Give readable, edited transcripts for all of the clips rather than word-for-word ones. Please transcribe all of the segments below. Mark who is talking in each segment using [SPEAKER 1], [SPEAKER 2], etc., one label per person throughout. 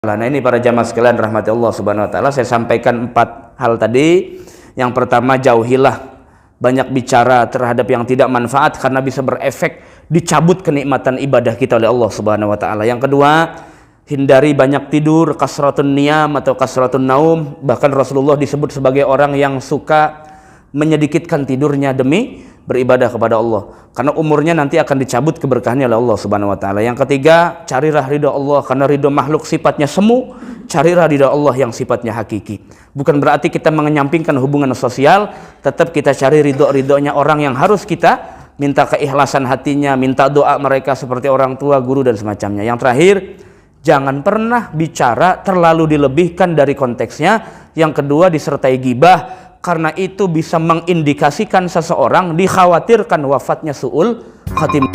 [SPEAKER 1] Nah ini para jamaah sekalian rahmati Allah subhanahu wa ta'ala, saya sampaikan 4 hal tadi. Yang pertama, jauhilah banyak bicara terhadap yang tidak manfaat karena bisa berefek dicabut kenikmatan ibadah kita oleh Allah subhanahu wa ta'ala. Yang kedua, hindari banyak tidur, kasratun niyam atau kasratun naum. Bahkan Rasulullah disebut sebagai orang yang suka menyedikitkan tidurnya demi beribadah kepada Allah, karena umurnya nanti akan dicabut keberkahannya oleh Allah subhanahu wa ta'ala. Yang ketiga, carilah ridha Allah, karena ridha makhluk sifatnya semu, carilah ridha Allah yang sifatnya hakiki. Bukan berarti kita menyampingkan hubungan sosial, tetap kita cari ridho-ridhonya orang yang harus kita minta keikhlasan hatinya, minta doa mereka seperti orang tua, guru dan semacamnya. Yang terakhir, jangan pernah bicara terlalu dilebihkan dari konteksnya. Yang kedua, disertai ghibah, karena itu bisa mengindikasikan seseorang dikhawatirkan wafatnya su'ul khatimah.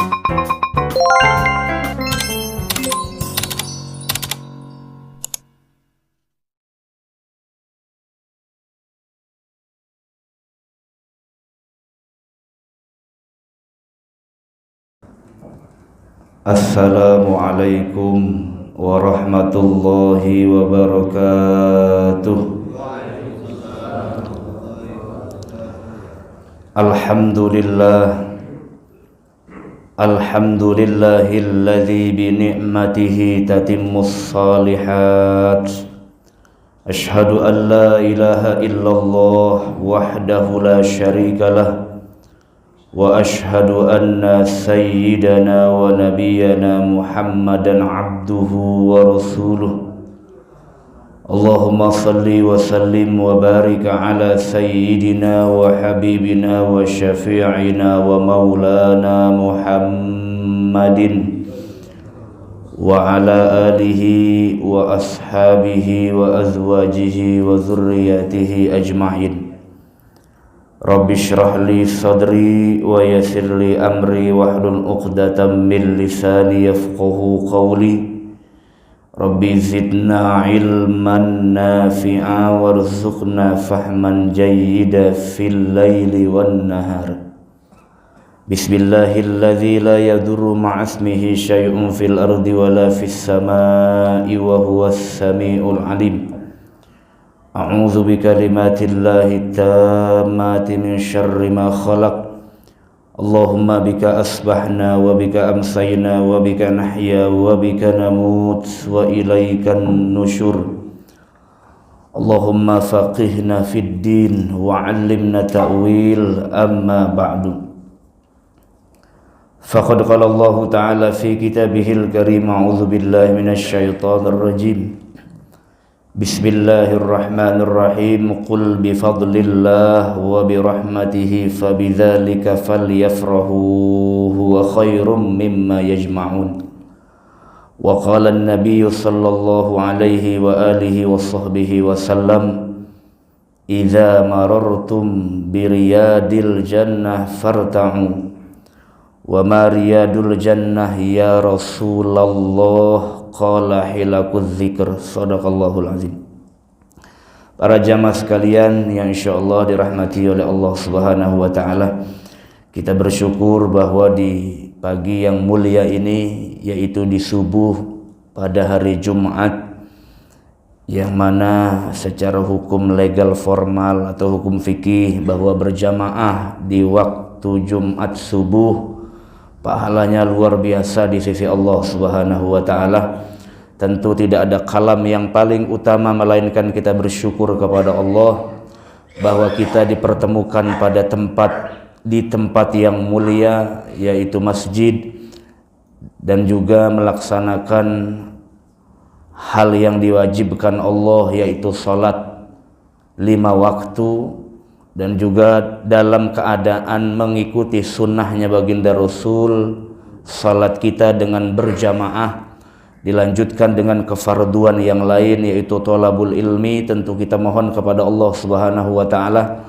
[SPEAKER 2] Assalamualaikum warahmatullahi wabarakatuh. Alhamdulillahilladzi bi ni'matihi tatimmus shalihat. Asyhadu an la ilaha illallah wahdahu la syarikalah, wa asyhadu anna sayyidana wa nabiyyana Muhammadan abduhu wa rasuluh. Allahumma salli wa sallim wa barik ala sayyidina wa habibina wa syafi'ina wa maulana Muhammadin wa ala alihi wa ashabihi wa azwajihi wa zurriyatihi ajma'in. Rabbi shrah li sadri wa yassir li amri wahlul 'uqdatam min lisani yafqahu qawli. Rabbi zidna ilman nafi'a warzuqna fahman jayyida fil laili wan nahar. Bismillahilladzi la yadurru ma'asmihi syai'un fil ardi wala fis samai wa huwas samiul alim. A'udzu bikalimatillahi tammati min syarri ma khalaq. Allahumma bika asbahna wa bika amsayna wa bika nahya wa bika namut wa ilaikan nusyur. Allahumma faqihna fid din wa 'allimna ta'wil, amma ba'du. Faqad qala Allah ta'ala fi kitabihil karim, a'udzu billahi minasy syaithanir rajim. Bismillahirrahmanirrahim. Qul bifadlillah wa birahmatihi fabidzalika falyafrahu huwa khairum mimma yajma'un. Wa qala an-nabiy sallallahu alaihi wa alihi wa sahbihi wa sallam, idza marartum biriyadil jannah farta'u. Wa ma riyadul jannah ya Rasulullah? Qala hilakuz zikr. Shadaqallahul azim. Para jamaah sekalian yang insyaallah dirahmati oleh Allah subhanahu wa ta'ala, kita bersyukur bahwa di pagi yang mulia ini, yaitu di subuh pada hari Jumat, yang mana secara hukum legal formal atau hukum fikih bahwa berjamaah di waktu Jumat subuh pahalanya luar biasa di sisi Allah subhanahu wa ta'ala. Tentu tidak ada kalam yang paling utama melainkan kita bersyukur kepada Allah bahwa kita dipertemukan pada di tempat yang mulia, yaitu masjid, dan juga melaksanakan hal yang diwajibkan Allah, yaitu salat 5 waktu, dan juga dalam keadaan mengikuti sunnahnya baginda Rasul. Salat kita dengan berjamaah dilanjutkan dengan kefarduan yang lain, yaitu thalabul ilmi. Tentu kita mohon kepada Allah subhanahu wa ta'ala,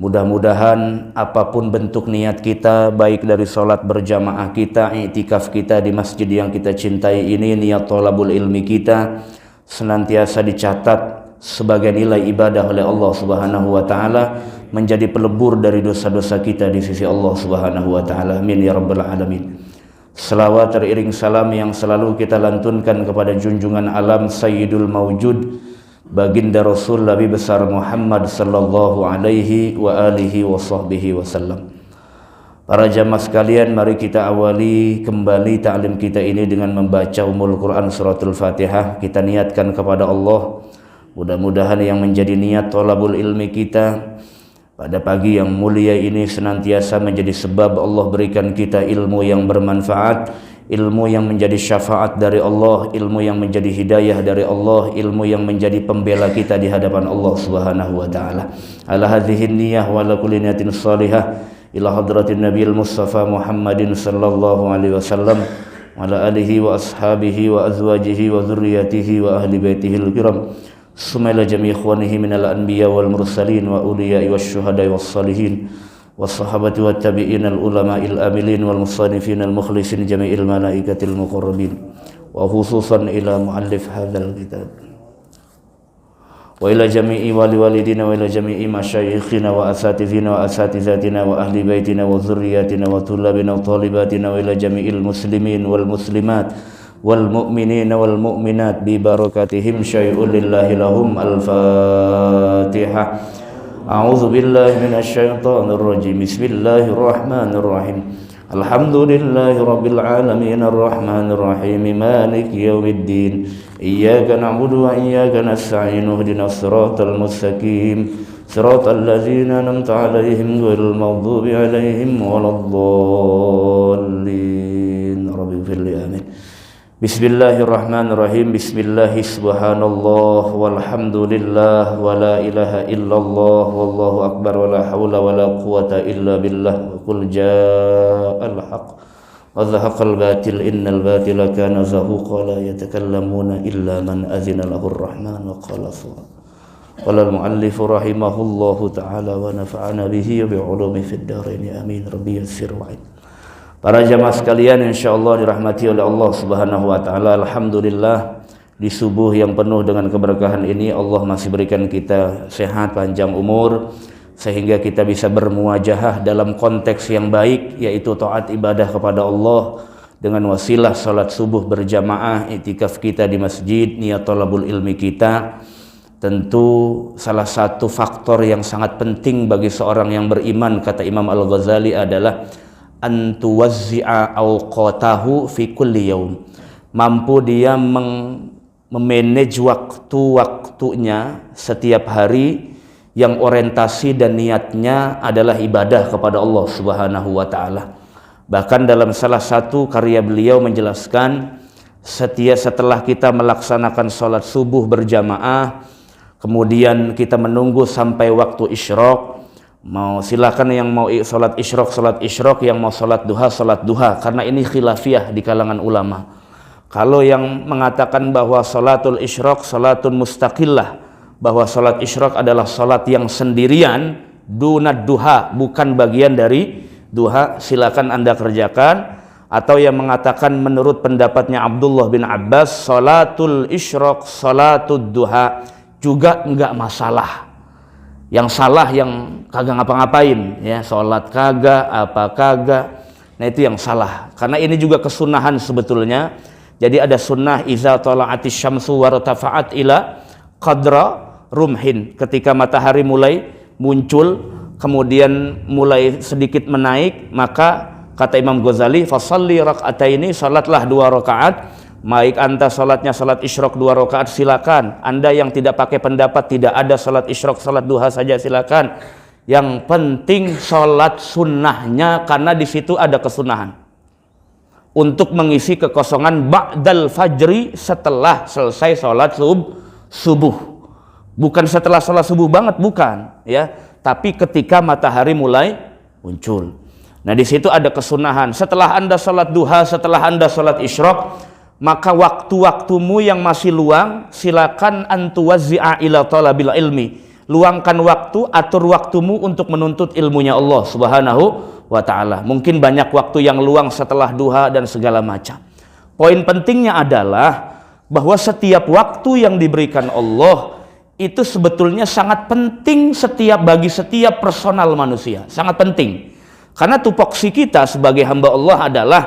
[SPEAKER 2] mudah-mudahan apapun bentuk niat kita, baik dari salat berjamaah kita, i'tikaf kita di masjid yang kita cintai ini, niat thalabul ilmi kita senantiasa dicatat sebagai nilai ibadah oleh Allah subhanahu wa ta'ala, menjadi pelebur dari dosa-dosa kita di sisi Allah subhanahu wa ta'ala. Amin ya rabbal alamin. Selawat teriring salam yang selalu kita lantunkan kepada junjungan alam Sayyidul Mawjud, baginda Rasul Nabi besar Muhammad sallallahu alaihi wa alihi wa sahbihi wasallam. Para jamaah sekalian, mari kita awali kembali ta'lim kita ini dengan membaca Ummul Quran suratul Fatihah. Kita niatkan kepada Allah, mudah-mudahan yang menjadi niat thalabul ilmi kita pada pagi yang mulia ini senantiasa menjadi sebab Allah berikan kita ilmu yang bermanfaat, ilmu yang menjadi syafaat dari Allah, ilmu yang menjadi hidayah dari Allah, ilmu yang menjadi pembela kita di hadapan Allah Subhanahu wa taala. Ala hadhihi niyyah wa ala kulli niyatin salihah ila hadratin nabiyil mustafa Muhammadin sallallahu alaihi wasallam wa ala alihi wa ashabihi wa azwajihi wa dzurriyyatihi wa ahli baitihil kiram. Summa ila jami' ikhwanihi minal anbiya wal mursalin wa uliya'i wasyuhada'i was salihin wassahabati wat tabi'in al ulama'il amilin wal musannifin al mukhlisin jami'il malaikatil muqarrabin wa khususan ila muallif hadzal kitab wa ila jami'i walidina wa ila jami'i masyayikhina wa asatidhina wa asatizatina wa ahli baitina wa dzurriyyatina wa tullabina wa talibatina wa ila jami'il muslimin wal muslimat wal mu'minina wal mu'minat bi barakatihim syai'un lillahi lahum. Al-Fatihah. A'udzu billahi minasy syaithanir rajim. Bismillahirrahmanirrahim. Alhamdulillahi rabbil alamin arrahmanir rahim maliki yaumiddin. Iyyaka na'budu wa iyyaka nasta'in. Ihdinas siratal mustaqim. Siratal ladzina an'amta 'alaihim ghairil maghdubi 'alaihim waladdallin. Rabbighfir li amin. Bismillahirrahmanirrahim. Bismillahi subhanallah walhamdulillah wa la ilaha illallah wallahu akbar wa la hawla wa la quwata illa billah wa qul ja'al haqq wa zahaqal batil innal batila kana zahuqa la yatakallamuna illa man azina lahur rahman wa qala sawab. Qala al-muallif rahimahullahu ta'ala wa nafa'ana bihi wa bi'ulumi fid dharain amin. Rabbi yassir wa'id. Para jamaah sekalian, insyaallah dirahmati oleh Allah Subhanahu wa taala. Alhamdulillah, di subuh yang penuh dengan keberkahan ini Allah masih berikan kita sehat, panjang umur, sehingga kita bisa bermuajahah dalam konteks yang baik, yaitu taat ibadah kepada Allah dengan wasilah salat subuh berjamaah, iktikaf kita di masjid, niat thalabul ilmi kita. Tentu salah satu faktor yang sangat penting bagi seorang yang beriman, kata Imam Al-Ghazali, adalah antuwazzi'a awqatahu fi kulli yaum. Mampu dia memanage waktu-waktunya setiap hari yang orientasi dan niatnya adalah ibadah kepada Allah Subhanahu wa taala. Bahkan dalam salah satu karya beliau menjelaskan, setelah kita melaksanakan salat subuh berjamaah, kemudian kita menunggu sampai waktu isyraq. Mau silakan yang mau salat isyraq, yang mau salat duha, karena ini khilafiyah di kalangan ulama. Kalau yang mengatakan bahwa salatul isyraq salatun mustaqillah, bahwa salat isyraq adalah salat yang sendirian, dunad duha, bukan bagian dari duha, silakan Anda kerjakan. Atau yang mengatakan menurut pendapatnya Abdullah bin Abbas, salatul isyraq salatud duha, juga enggak masalah. Yang salah yang kagak ngapa-ngapain, ya, sholat kagak, apa kagak. Nah itu yang salah. Karena ini juga kesunahan sebetulnya. Jadi ada sunnah iza tala'atis syamsu wartafa'at ila qadra rumhin. Ketika matahari mulai muncul, kemudian mulai sedikit menaik, maka kata Imam Ghazali, fasalli rak'ataini, salatlah 2 rakaat. Baik anda salatnya salat isyraq 2 rakaat, silakan. Anda yang tidak pakai pendapat tidak ada salat isyraq, salat duha saja, silakan. Yang penting salat sunnahnya, karena di situ ada kesunahan untuk mengisi kekosongan ba'dal fajri, setelah selesai salat subuh. Bukan setelah salat subuh banget, bukan, ya. Tapi ketika matahari mulai muncul. Nah di situ ada kesunahan. Setelah anda salat duha, setelah anda salat isyraq, maka waktu-waktumu yang masih luang silakan antuwazzi'a ila talabil ilmi. Luangkan waktu, atur waktumu untuk menuntut ilmunya Allah Subhanahu wa taala. Mungkin banyak waktu yang luang setelah duha dan segala macam. Poin pentingnya adalah bahwa setiap waktu yang diberikan Allah itu sebetulnya sangat penting bagi setiap personal manusia, sangat penting. Karena tupoksi kita sebagai hamba Allah adalah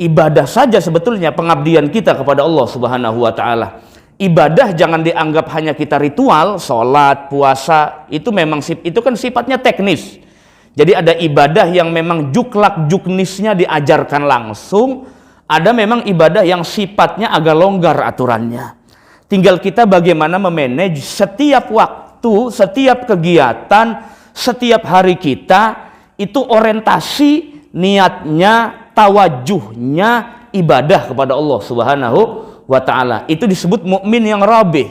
[SPEAKER 1] ibadah saja sebetulnya pengabdian kita kepada Allah Subhanahu wa taala. Ibadah jangan dianggap hanya kita ritual, sholat, puasa, itu memang itu kan sifatnya teknis. Jadi ada ibadah yang memang juklak juknisnya diajarkan langsung, ada memang ibadah yang sifatnya agak longgar aturannya. Tinggal kita bagaimana memanage setiap waktu, setiap kegiatan, setiap hari kita, itu orientasi niatnya, tawajuhnya ibadah kepada Allah Subhanahu wa ta'ala. Itu disebut mukmin yang rabih,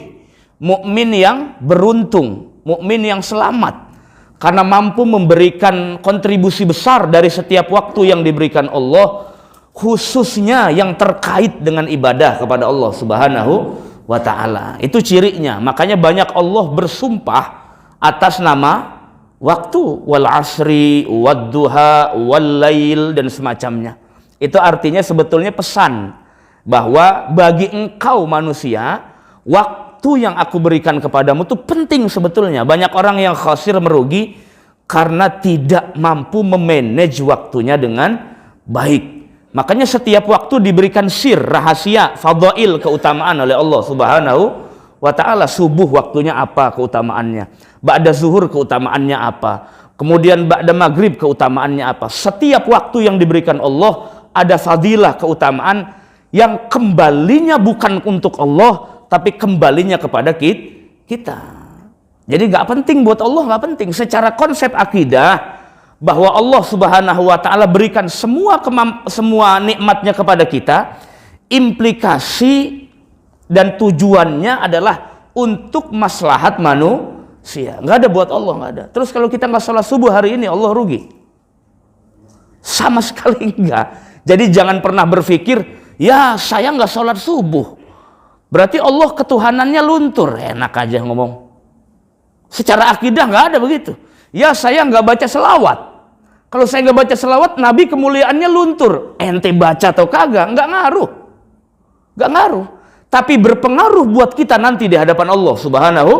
[SPEAKER 1] mukmin yang beruntung, mukmin yang selamat, karena mampu memberikan kontribusi besar dari setiap waktu yang diberikan Allah, khususnya yang terkait dengan ibadah kepada Allah Subhanahu wa ta'ala. Itu cirinya. Makanya banyak Allah bersumpah atas nama waktu, wal asri, wad duha, wal lail, dan semacamnya. Itu artinya sebetulnya pesan bahwa bagi engkau manusia, waktu yang aku berikan kepadamu itu penting sebetulnya. Banyak orang yang khasir, merugi karena tidak mampu memanage waktunya dengan baik. Makanya setiap waktu diberikan sir, rahasia, fadail, keutamaan oleh Allah Subhanahu wa ta'ala. Subuh waktunya apa keutamaannya, ba'da zuhur keutamaannya apa, kemudian ba'da maghrib keutamaannya apa. Setiap waktu yang diberikan Allah ada fadilah, keutamaan yang kembalinya bukan untuk Allah, tapi kembalinya kepada kita. Jadi nggak penting buat Allah, nggak penting. Secara konsep akidah bahwa Allah Subhanahu wa ta'ala berikan semua nikmatnya kepada kita, implikasi dan tujuannya adalah untuk maslahat manusia. Nggak ada buat Allah, nggak ada. Terus kalau kita nggak sholat subuh hari ini, Allah rugi? Sama sekali enggak. Jadi jangan pernah berpikir, ya saya nggak sholat subuh, berarti Allah ketuhanannya luntur. Enak aja ngomong. Secara akidah nggak ada begitu. Ya saya nggak baca selawat, kalau saya nggak baca selawat, Nabi kemuliaannya luntur. Ente baca atau kagak, nggak ngaruh. Nggak ngaruh. Tapi berpengaruh buat kita nanti di hadapan Allah Subhanahu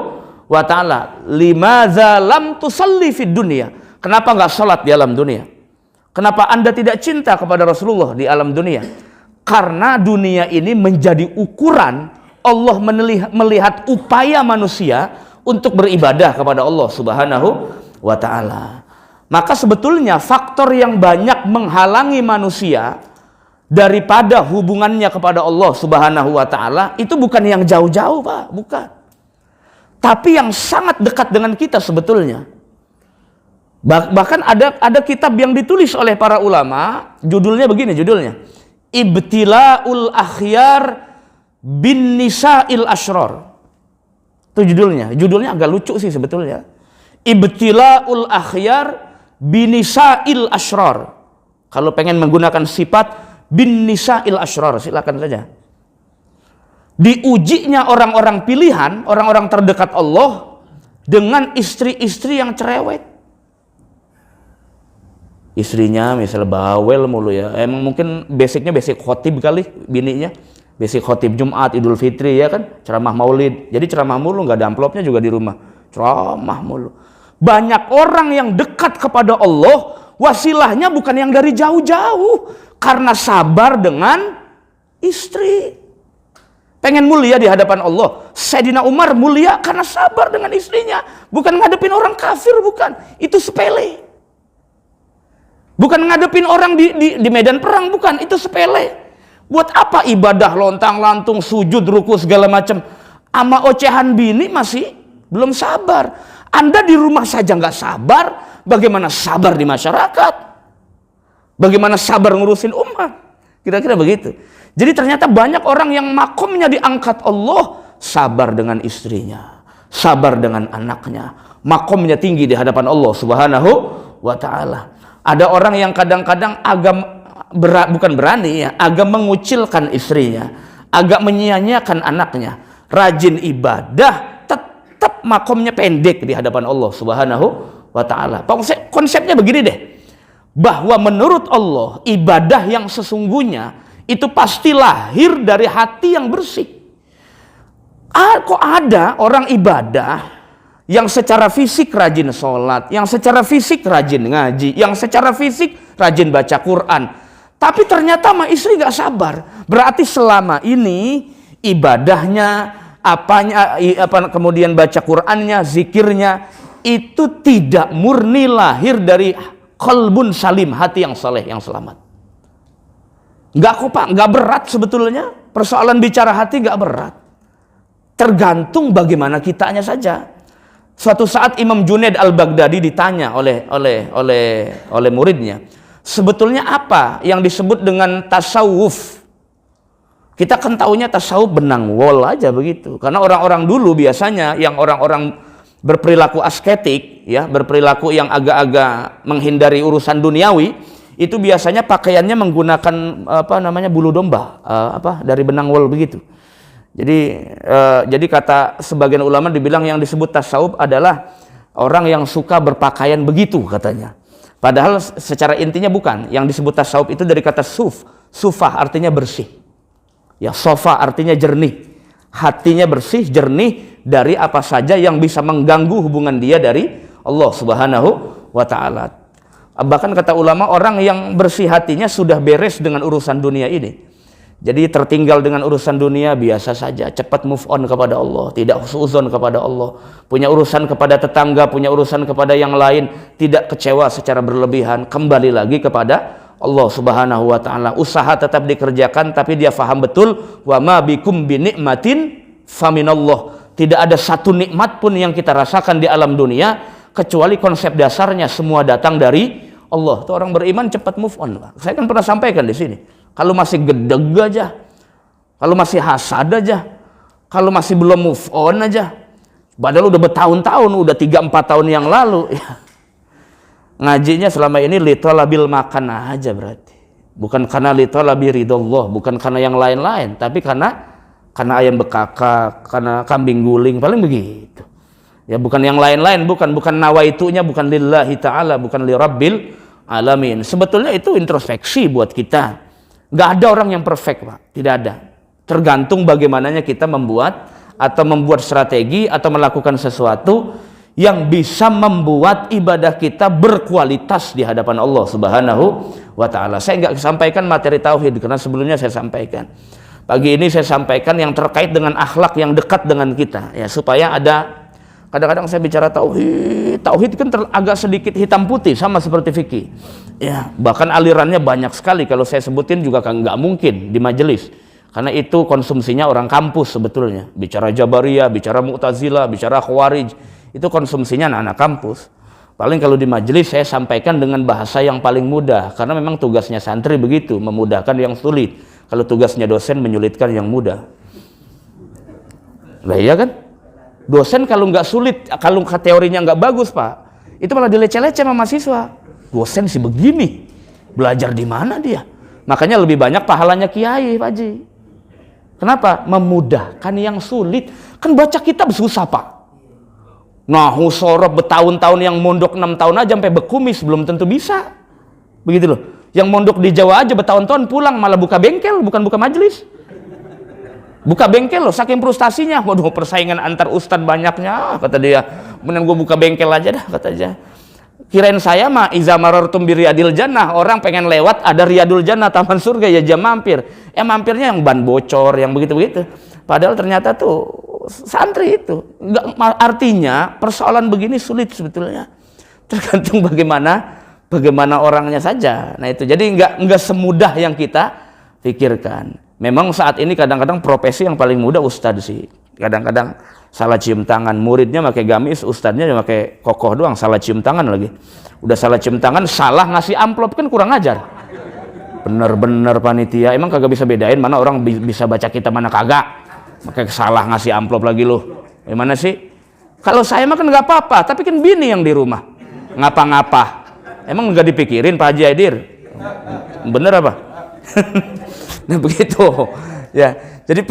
[SPEAKER 1] wa ta'ala. Limadza lam tusalli fid dunya. Kenapa nggak sholat di alam dunia? Kenapa Anda tidak cinta kepada Rasulullah di alam dunia? Karena dunia ini menjadi ukuran Allah melihat upaya manusia untuk beribadah kepada Allah Subhanahu wa ta'ala. Maka sebetulnya faktor yang banyak menghalangi manusia daripada hubungannya kepada Allah Subhanahu wa ta'ala itu bukan yang jauh-jauh, Pak, bukan. Tapi yang sangat dekat dengan kita sebetulnya. Bahkan ada kitab yang ditulis oleh para ulama, judulnya begini, judulnya Ibtila'ul Akhyar bin Nisa'il Ashror. Itu judulnya agak lucu sih sebetulnya. Ibtila'ul Akhyar bin Nisa'il Ashror. Kalau pengen menggunakan sifat bin Nisa'il Ashror, silakan saja. Diujinya orang-orang pilihan, orang-orang terdekat Allah dengan istri-istri yang cerewet. Istrinya misalnya bawel mulu ya, emang mungkin basicnya basic khotib kali bininya, basic khotib Jumat, Idul Fitri ya kan, ceramah Maulid. Jadi ceramah mulu, nggak ada amplopnya juga di rumah, ceramah mulu. Banyak orang yang dekat kepada Allah, wasilahnya bukan yang dari jauh-jauh, karena sabar dengan istri. Pengen mulia di hadapan Allah. Sayyidina Umar mulia karena sabar dengan istrinya, bukan ngadepin orang kafir, bukan. Itu sepele. Bukan ngadepin orang di medan perang, bukan. Itu sepele. Buat apa ibadah lontang-lantung, sujud, ruku, segala macam, ama ocehan bini masih belum sabar. Anda di rumah saja nggak sabar, bagaimana sabar di masyarakat? Bagaimana sabar ngurusin umat? Kira-kira begitu. Jadi ternyata banyak orang yang makomnya diangkat Allah, sabar dengan istrinya, sabar dengan anaknya, makomnya tinggi di hadapan Allah Subhanahu wa ta'ala. Ada orang yang kadang-kadang bukan berani ya, agak mengucilkan istrinya, agak menyia-nyiakan anaknya, rajin ibadah, tetap makomnya pendek di hadapan Allah Subhanahu wa ta'ala. Konsepnya begini deh, bahwa menurut Allah ibadah yang sesungguhnya itu pasti lahir dari hati yang bersih. Kok ada orang ibadah yang secara fisik rajin sholat, yang secara fisik rajin ngaji, yang secara fisik rajin baca Quran, Tapi ternyata mah istri nggak sabar. Berarti selama ini ibadahnya, kemudian baca Qur'annya, zikirnya itu tidak murni lahir dari qalbun salim, hati yang saleh, yang selamat. Nggak kok Pak, nggak berat sebetulnya. Persoalan bicara hati nggak berat. Tergantung bagaimana kitanya saja. Suatu saat Imam Junaid al-Baghdadi ditanya oleh muridnya, sebetulnya apa yang disebut dengan tasawuf? Kita kan taunya tasawuf benang wol aja begitu. Karena orang-orang dulu biasanya yang orang-orang berperilaku asketik, ya, berperilaku yang agak-agak menghindari urusan duniawi, itu biasanya pakaiannya menggunakan bulu domba, dari benang wol begitu. Jadi kata sebagian ulama dibilang yang disebut tasawuf adalah orang yang suka berpakaian begitu katanya. Padahal secara intinya bukan. Yang disebut tasawuf itu dari kata sufah artinya bersih. Ya, sofa artinya jernih. Hatinya bersih, jernih dari apa saja yang bisa mengganggu hubungan dia dari Allah Subhanahu wa taala. Bahkan kata ulama, orang yang bersih hatinya sudah beres dengan urusan dunia ini. Jadi tertinggal dengan urusan dunia biasa saja, cepat move on kepada Allah, tidak suudzon kepada Allah, punya urusan kepada tetangga, punya urusan kepada yang lain, tidak kecewa secara berlebihan, kembali lagi kepada Allah Subhanahu wa taala. Usaha tetap dikerjakan, tapi dia faham betul wa ma bikum bi nikmatin faminallah. Tidak ada satu nikmat pun yang kita rasakan di alam dunia kecuali konsep dasarnya semua datang dari Allah. Tuh orang beriman cepat move on. Saya kan pernah sampaikan di sini. Kalau masih gedeg aja, kalau masih hasad aja, kalau masih belum move on aja, padahal udah bertahun-tahun, udah 3-4 tahun yang lalu, ya. Ngajinya selama ini litolabil makan aja berarti. Bukan karena litolabi ridhollah, bukan karena yang lain-lain, tapi karena ayam bekakak, karena kambing guling, paling begitu. Ya, bukan yang lain-lain, bukan nawaitunya, bukan lillahi ta'ala, bukan li rabbil alamin. Sebetulnya itu introspeksi buat kita. Nggak ada orang yang perfect, Pak. Tidak ada. Tergantung bagaimananya kita membuat strategi atau melakukan sesuatu yang bisa membuat ibadah kita berkualitas di hadapan Allah Subhanahu wa taala. Saya nggak sampaikan materi tauhid karena sebelumnya saya sampaikan. Pagi ini saya sampaikan yang terkait dengan akhlak yang dekat dengan kita, ya, supaya ada. Kadang-kadang saya bicara tauhid kan agak sedikit hitam putih sama seperti fikih. Ya, bahkan alirannya banyak sekali, kalau saya sebutin juga kan nggak mungkin di majelis. Karena itu konsumsinya orang kampus sebetulnya. Bicara Jabariyah, bicara Mu'tazilah, bicara Khawarij, itu konsumsinya anak-anak kampus. Paling kalau di majelis saya sampaikan dengan bahasa yang paling mudah, karena memang tugasnya santri begitu, memudahkan yang sulit. Kalau tugasnya dosen menyulitkan yang mudah. Lah iya kan? Dosen kalau nggak sulit, kalau teorinya nggak bagus, Pak, itu malah dileceh-leceh sama mahasiswa. Dosen sih begini, belajar di mana dia? Makanya lebih banyak pahalanya kiai, Pak Haji. Kenapa? Memudahkan yang sulit. Kan baca kitab susah, Pak. Nahu sorob bertahun-tahun, yang mondok 6 tahun aja sampai bekumis belum tentu bisa. Begitu loh. Yang mondok di Jawa aja bertahun-tahun pulang malah buka bengkel, bukan buka majelis. Buka bengkel loh, saking frustasinya. Waduh, persaingan antar ustadz banyaknya, kata dia. Mending gue buka bengkel aja dah, kata dia. Kirain saya mah iza marartum bi riyadil jannah, orang pengen lewat ada riyadul jannah, taman surga, ya jam mampir. Mampirnya yang ban bocor, yang begitu-begitu. Padahal ternyata tuh santri itu. Nggak, artinya persoalan begini sulit sebetulnya. Tergantung bagaimana orangnya saja. Nah itu, jadi nggak semudah yang kita pikirkan. Memang saat ini kadang-kadang profesi yang paling mudah ustadz sih. Kadang-kadang salah cium tangan, muridnya pakai gamis, ustadznya cuma pakai kokoh doang, salah cium tangan lagi. Udah salah cium tangan, salah ngasih amplop, kan kurang ajar. Bener-bener panitia, emang kagak bisa bedain mana orang bisa baca kitab mana kagak. Pakai salah ngasih amplop lagi loh. Gimana sih? Kalau saya mah kan nggak apa-apa, tapi kan bini yang di rumah ngapa-ngapa. Emang nggak dipikirin Pak Haji Aidir? Bener apa? Nah begitu ya, jadi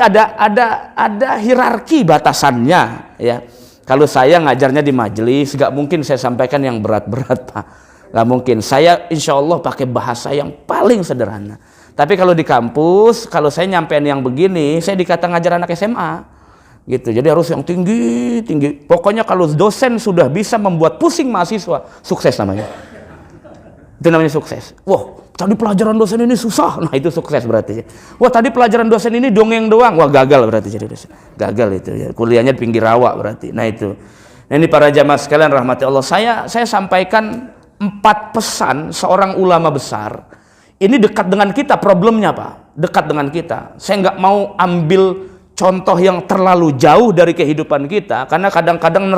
[SPEAKER 1] ada hierarki batasannya ya. Kalau saya ngajarnya di majelis nggak mungkin saya sampaikan yang berat-berat, Pak, nggak mungkin. Saya insya Allah pakai bahasa yang paling sederhana. Tapi kalau di kampus, kalau saya nyampein yang begini, saya dikata ngajar anak SMA gitu. Jadi harus yang tinggi. Pokoknya kalau dosen sudah bisa membuat pusing mahasiswa, sukses namanya. Itu namanya sukses. Wah, tadi pelajaran dosen ini susah. Nah, itu sukses berarti. Wah, tadi pelajaran dosen ini dongeng doang. Wah, gagal berarti jadi dosen. Gagal itu ya. Kuliahnya di pinggir rawa berarti. Nah, itu. Nah, ini para jamaah sekalian rahmati Allah. Saya sampaikan 4 pesan seorang ulama besar. Ini dekat dengan kita problemnya, Pak. Dekat dengan kita. Saya nggak mau ambil contoh yang terlalu jauh dari kehidupan kita karena kadang-kadang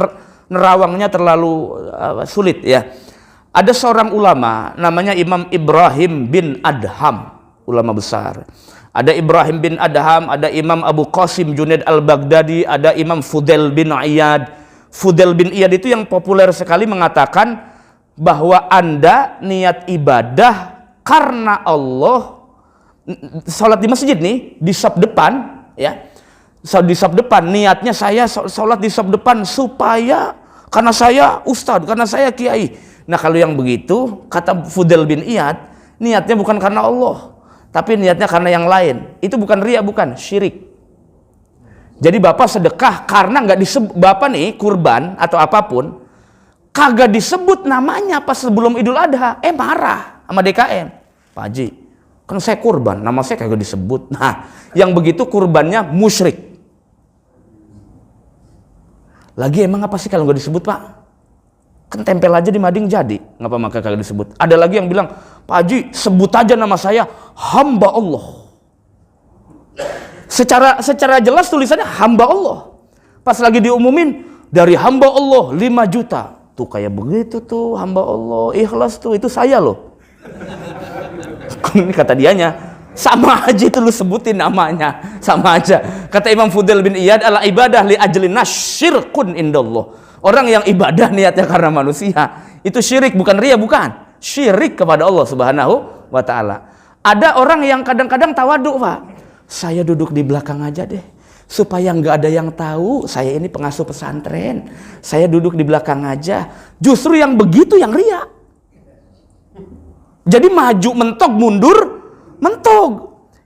[SPEAKER 1] nerawangnya terlalu sulit ya. Ada seorang ulama namanya Imam Ibrahim bin Adham, ulama besar. Ada Ibrahim bin Adham, ada Imam Abu Qasim Junaid al-Baghdadi, ada Imam Fudail bin Iyad. Fudail bin Iyad itu yang populer sekali mengatakan bahwa Anda niat ibadah karena Allah, sholat di masjid nih, di saf depan ya. Di saf depan, niatnya saya sholat di saf depan supaya karena saya ustadz, karena saya kiai. Nah, kalau yang begitu, kata Fudail bin Iyad, niatnya bukan karena Allah, tapi niatnya karena yang lain. Itu bukan riya, bukan syirik. Jadi bapak sedekah karena nggak disebut, bapak nih kurban atau apapun, kagak disebut namanya pas sebelum Idul Adha, marah sama DKM. Pak Haji, kan saya kurban, nama saya kagak disebut. Nah, yang begitu kurbannya musyrik. Lagi emang apa sih kalau nggak disebut, Pak? Kan tempel aja di mading jadi, ngapa maka kagak disebut? Ada lagi yang bilang, Pak Haji sebut aja nama saya hamba Allah. Secara jelas tulisannya hamba Allah. Pas lagi diumumin dari hamba Allah 5 juta. Tuh kayak begitu tuh hamba Allah, ikhlas tuh, itu saya loh. Ini kata dianya, sama aja itu lu sebutin namanya, sama aja. Kata Imam Fudail bin Iyad, ala ibadah li ajlin nasyirkun indallah. Orang yang ibadah niatnya karena manusia, itu syirik, bukan riya, bukan. Syirik kepada Allah Subhanahu wa taala. Ada orang yang kadang-kadang tawaduk, Pak. Saya duduk di belakang aja deh, supaya nggak ada yang tahu saya ini pengasuh pesantren. Saya duduk di belakang aja. Justru yang begitu yang riya. Jadi maju mentok, mundur mentok.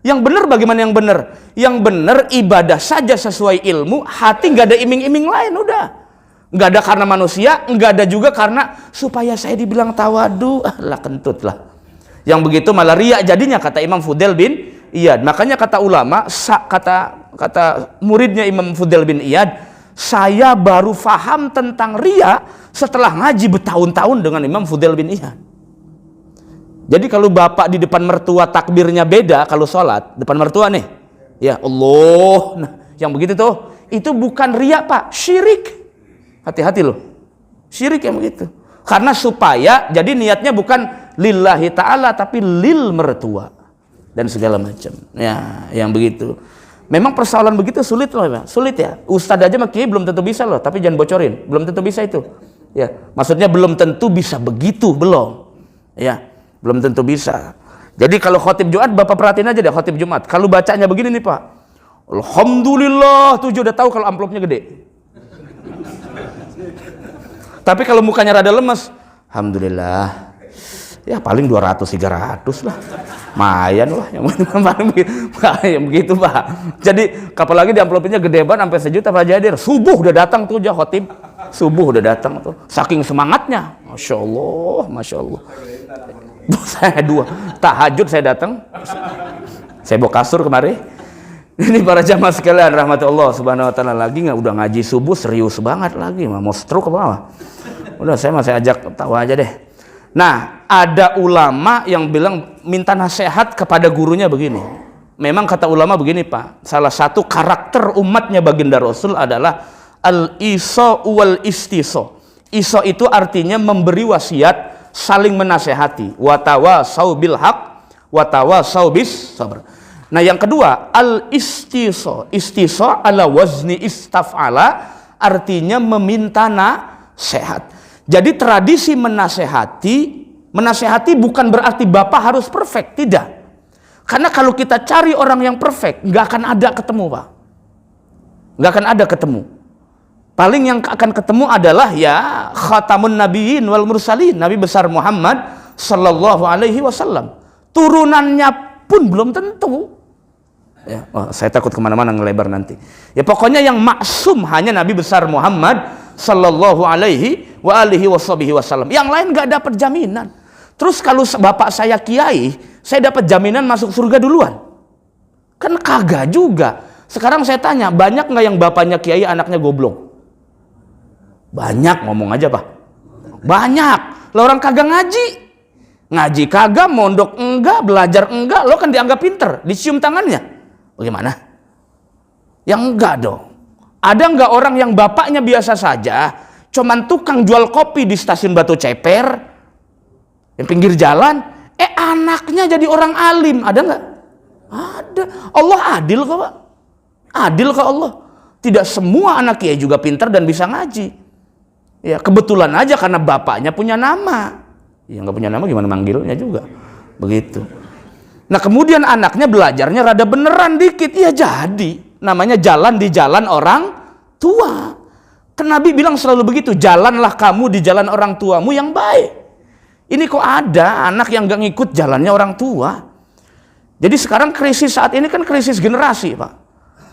[SPEAKER 1] Yang benar bagaimana yang benar? Yang benar ibadah saja sesuai ilmu, hati nggak ada iming-iming lain, udah. Nggak ada karena manusia, nggak ada juga karena supaya saya dibilang tawadu, lah kentut lah. Yang begitu malah riya jadinya, kata Imam Fudail bin Iyad. Makanya kata ulama, kata muridnya Imam Fudail bin Iyad, saya baru faham tentang riya setelah ngaji bertahun-tahun dengan Imam Fudail bin Iyad. Jadi kalau bapak di depan mertua takbirnya beda, kalau sholat depan mertua nih, ya Allah, nah, yang begitu tuh, itu bukan riya, Pak, syirik. Hati-hati loh, syirik yang begitu. Karena supaya, jadi niatnya bukan lillahi ta'ala, tapi lil mertua dan segala macam. Ya, yang begitu. Memang persoalan begitu sulit loh, Pak. Sulit ya. Ustadz aja sama kiai belum tentu bisa loh, tapi jangan bocorin. Belum tentu bisa itu. Ya, maksudnya belum tentu bisa begitu, belum. Ya. Belum tentu bisa. Jadi kalau khotib Jumat, bapak perhatiin aja deh khotib Jumat. Kalau bacanya begini nih, Pak, alhamdulillah, tuh udah tahu kalau amplopnya gede. Tapi kalau mukanya rada lemes, alhamdulillah, ya paling 200-300 lah, mayan lah, yang begitu, Pak. Jadi apalagi di amplopnya gede banget sampai 1 juta, Pak Jadir. Subuh udah datang tuh khotib, subuh udah datang tuh, saking semangatnya, masya Allah, masya Allah. Saya 2 tahajud saya datang, saya bawa kasur kemarin. Ini para jamaah sekalian rahmatullah subhanahu wa ta'ala, lagi nggak udah ngaji subuh serius banget lagi, mau stroke apa? Udah saya masih ajak tawa aja deh. Nah, ada ulama yang bilang minta nasihat kepada gurunya begini. Memang kata ulama begini, Pak, salah satu karakter umatnya baginda Rasul adalah al-iso wal istiso. Iso itu artinya memberi wasiat, saling menasehati, watawasau bil haq, watawasau bis sabr. Nah, yang kedua, al istiso. Istiso ala wazni istaf'ala, artinya meminta nasihat. Jadi tradisi menasehati bukan berarti bapak harus perfect, tidak. Karena kalau kita cari orang yang perfect, nggak akan ada ketemu, Pak. Nggak akan ada ketemu. Paling yang akan ketemu adalah ya khatamun nabiyyin wal mursalin, Nabi besar Muhammad sallallahu alaihi wasallam. Turunannya pun belum tentu. Ya, saya takut kemana-mana ngelebar nanti. Ya pokoknya yang maksum hanya Nabi besar Muhammad sallallahu alaihi wa alihi wasallam. Yang lain nggak dapat jaminan. Terus kalau bapak saya kiai, saya dapat jaminan masuk surga duluan? Kan kagak juga. Sekarang saya tanya, banyak nggak yang bapaknya kiai, anaknya goblok? Banyak, ngomong aja Pak. Banyak. Lah orang kagak ngaji. Ngaji kagak, mondok enggak, belajar enggak, lo kan dianggap pinter, dicium tangannya. Bagaimana? Yang enggak dong. Ada enggak orang yang bapaknya biasa saja, cuman tukang jual kopi di stasiun Batu Ceper, yang pinggir jalan, anaknya jadi orang alim, ada enggak? Ada. Allah adil kok Pak. Adil kok Allah. Tidak semua anak kiai juga pintar dan bisa ngaji. Ya kebetulan aja karena bapaknya punya nama. Ya nggak punya nama gimana manggilnya juga. Begitu. Nah kemudian anaknya belajarnya rada beneran dikit. Ya jadi. Namanya jalan di jalan orang tua. Kan Nabi bilang selalu begitu. Jalanlah kamu di jalan orang tuamu yang baik. Ini kok ada anak yang nggak ngikut jalannya orang tua. Jadi sekarang krisis saat ini kan krisis generasi Pak.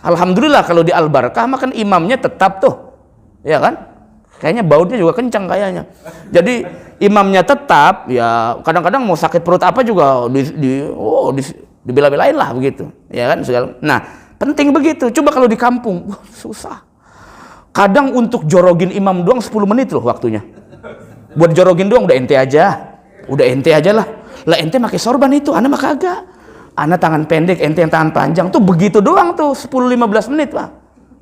[SPEAKER 1] Alhamdulillah kalau di Al-Barakah mah kan imamnya tetap tuh. Ya kan? Kayaknya bautnya juga kencang kayaknya. Jadi imamnya tetap, ya kadang-kadang mau sakit perut apa juga dibela-belain lah begitu. Ya kan segala. Nah, penting begitu. Coba kalau di kampung, susah. Kadang untuk jorogin imam doang 10 menit loh waktunya. Buat jorogin doang udah ente aja. Udah ente aja lah. Lah ente pakai sorban itu, ana mah kagak. Ana tangan pendek, ente yang tangan panjang. Tuh begitu doang tuh 10-15 menit, Pak.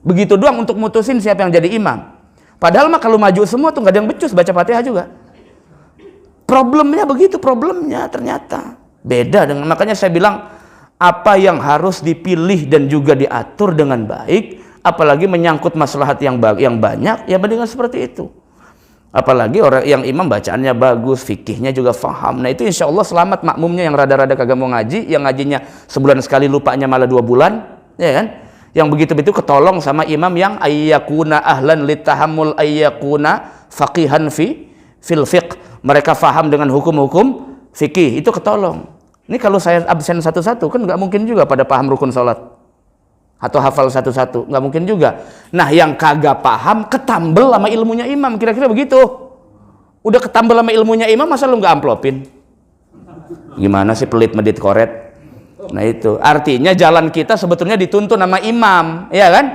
[SPEAKER 1] Begitu doang untuk mutusin siapa yang jadi imam. Padahal mah kalau maju semua tuh nggak ada yang becus baca Fatihah juga. Problemnya begitu, problemnya ternyata beda dengan, makanya saya bilang apa yang harus dipilih dan juga diatur dengan baik, apalagi menyangkut maslahat yang banyak, ya mendingan seperti itu. Apalagi orang yang imam bacaannya bagus, fikihnya juga faham. Nah itu insya Allah selamat makmumnya yang rada-rada kagak mau ngaji, yang ngajinya sebulan sekali lupanya malah 2 bulan, ya kan? Yang begitu-begitu ketolong sama imam yang ayyakuna ahlan litahammul ayyakuna faqihan fil fiqh. Mereka faham dengan hukum-hukum fikih, itu ketolong. Ini kalau saya absen satu-satu kan nggak mungkin juga pada paham rukun salat atau hafal satu-satu, nggak mungkin juga. Nah yang kagak paham ketambel sama ilmunya imam, kira-kira begitu. Udah ketambel sama ilmunya imam, masa lu nggak amplopin? Gimana sih pelit medit koret? Nah itu artinya jalan kita sebetulnya dituntun sama imam, ya kan?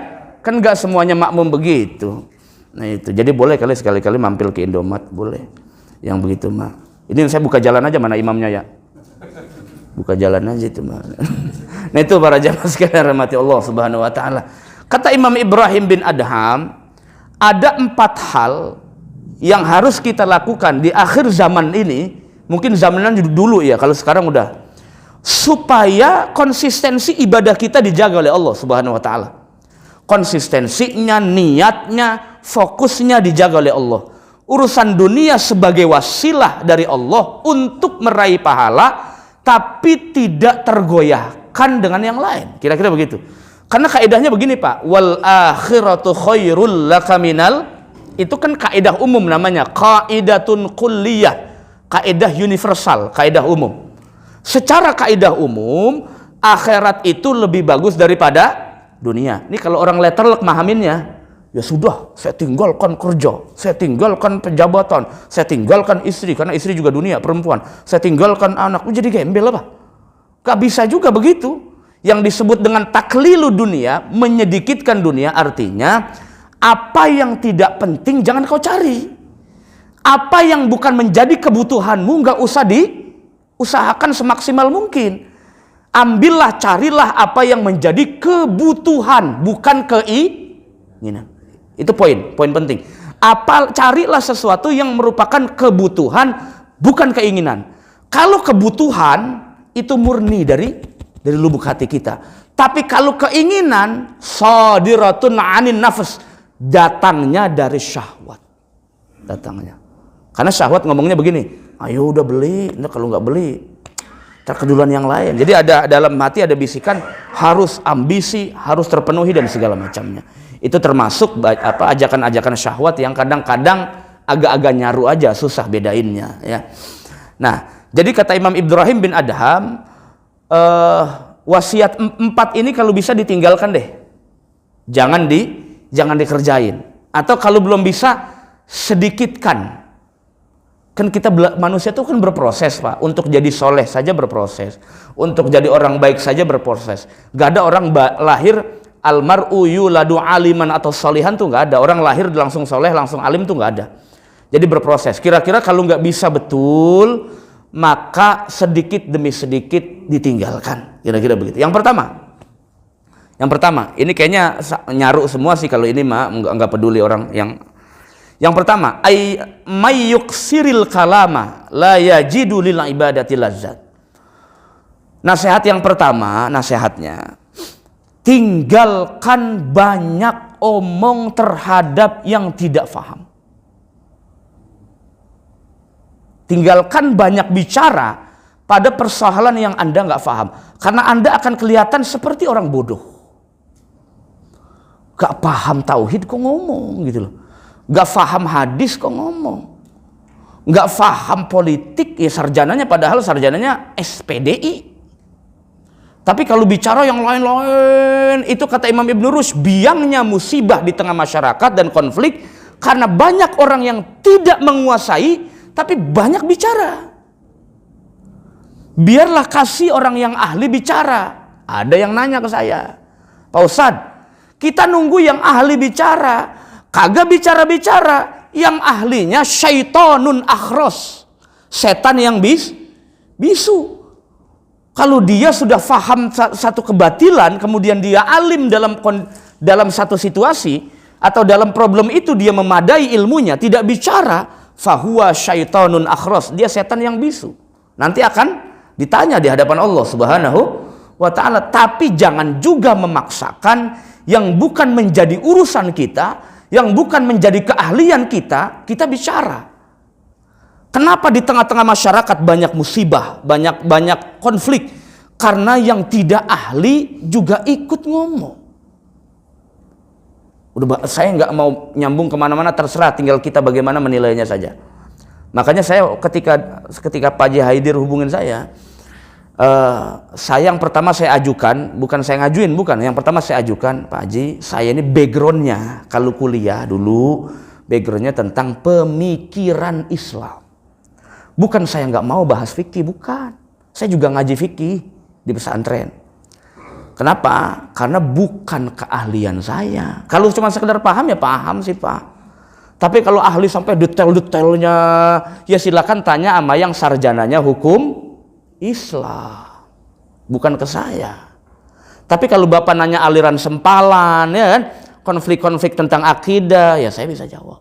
[SPEAKER 1] Kan nggak semuanya makmum begitu. Nah itu jadi boleh kali sekali-kali mampir ke Indomaret, boleh. Yang begitu mah. Ini saya buka jalan aja mana imamnya ya. Buka jalan aja itu mah. Nah itu para jamaah sekalian rahmati Allah Subhanahu wa taala. Kata Imam Ibrahim bin Adham, ada 4 hal yang harus kita lakukan di akhir zaman ini. Mungkin zamanan dulu ya, kalau sekarang udah, supaya konsistensi ibadah kita dijaga oleh Allah Subhanahu wa taala. Konsistensinya, niatnya, fokusnya dijaga oleh Allah. Urusan dunia sebagai wasilah dari Allah untuk meraih pahala, tapi tidak tergoyahkan dengan yang lain. Kira-kira begitu. Karena kaidahnya begini Pak, wal akhiratu khairul laka minal, itu kan kaidah umum namanya, qaidatun kulliyah, kaidah universal, kaidah umum. Secara kaidah umum, akhirat itu lebih bagus daripada dunia. Ini kalau orang letterlek mahaminnya, ya sudah, saya tinggalkan kerja, saya tinggalkan penjabatan, saya tinggalkan istri, karena istri juga dunia, perempuan, saya tinggalkan anak, jadi gembel apa? Gak bisa juga begitu. Yang disebut dengan taklilu dunia, menyedikitkan dunia, artinya apa yang tidak penting jangan kau cari. Apa yang bukan menjadi kebutuhanmu gak usah usahakan semaksimal mungkin. Ambillah, carilah apa yang menjadi kebutuhan, bukan keinginan. Itu poin penting. Carilah sesuatu yang merupakan kebutuhan, bukan keinginan. Kalau kebutuhan itu murni dari lubuk hati kita. Tapi kalau keinginan, shadiratun anin nafs, datangnya dari syahwat. Datangnya. Karena syahwat ngomongnya begini, ayo udah beli, nah kalau nggak beli terkedulan yang lain. Jadi ada dalam hati ada bisikan harus ambisi, harus terpenuhi dan segala macamnya. Itu termasuk ajakan-ajakan syahwat yang kadang-kadang agak-agak nyaru aja, susah bedainnya ya. Nah, jadi kata Imam Ibrahim bin Adham, wasiat 4 ini kalau bisa ditinggalkan deh. Jangan dikerjain. Atau kalau belum bisa sedikitkan. Kan kita manusia itu kan berproses, Pak. Untuk jadi soleh saja berproses, untuk jadi orang baik saja berproses. Gak ada orang lahir almar'u yuladu aliman atau solihan tuh gak ada. Orang lahir langsung soleh, langsung alim tuh gak ada. Jadi berproses. Kira-kira kalau nggak bisa betul, maka sedikit demi sedikit ditinggalkan. Kira-kira begitu. Yang pertama, ini kayaknya nyaru semua sih kalau ini mah nggak peduli orang yang pertama, mayyuksiril kalama la yajidu lil ibadati lazzat. Nasihat yang pertama, nasihatnya, tinggalkan banyak omong terhadap yang tidak faham. Tinggalkan banyak bicara pada persoalan yang Anda nggak faham, karena Anda akan kelihatan seperti orang bodoh. Gak paham tauhid kok ngomong gitu loh. Gak paham hadis kok ngomong, gak paham politik, ya sarjananya padahal sarjananya SPDI. Tapi kalau bicara yang lain-lain, itu kata Imam Ibn Rushd, biangnya musibah di tengah masyarakat dan konflik karena banyak orang yang tidak menguasai tapi banyak bicara. Biarlah kasih orang yang ahli bicara. Ada yang nanya ke saya, Pak Ustadz, kita nunggu yang ahli bicara, kagak bicara-bicara, yang ahlinya syaitonun akhros, setan yang bisu. Kalau dia sudah faham satu kebatilan, kemudian dia alim dalam satu situasi atau dalam problem itu dia memadai ilmunya, tidak bicara, fahuwa syaitonun akhros, dia setan yang bisu. Nanti akan ditanya di hadapan Allah Subhanahu wa ta'ala. Tapi jangan juga memaksakan yang bukan menjadi urusan kita, yang bukan menjadi keahlian kita bicara. Kenapa di tengah-tengah masyarakat banyak musibah, banyak konflik? Karena yang tidak ahli juga ikut ngomong. Udah, saya nggak mau nyambung kemana-mana, terserah, tinggal kita bagaimana menilainya saja. Makanya saya ketika Pak Haji Haidir hubungin saya yang pertama saya ajukan, bukan saya ngajuin, bukan. Yang pertama saya ajukan, Pak Haji, saya ini backgroundnya, kalau kuliah dulu, backgroundnya tentang pemikiran Islam. Bukan saya nggak mau bahas fikih, bukan. Saya juga ngaji fikih di pesantren. Kenapa? Karena bukan keahlian saya. Kalau cuma sekedar paham ya paham sih Pak. Tapi kalau ahli sampai detail-detailnya, ya silakan tanya sama yang sarjananya hukum Islam, bukan ke saya. Tapi kalau Bapak nanya aliran sempalan, ya kan, konflik-konflik tentang akidah, ya saya bisa jawab.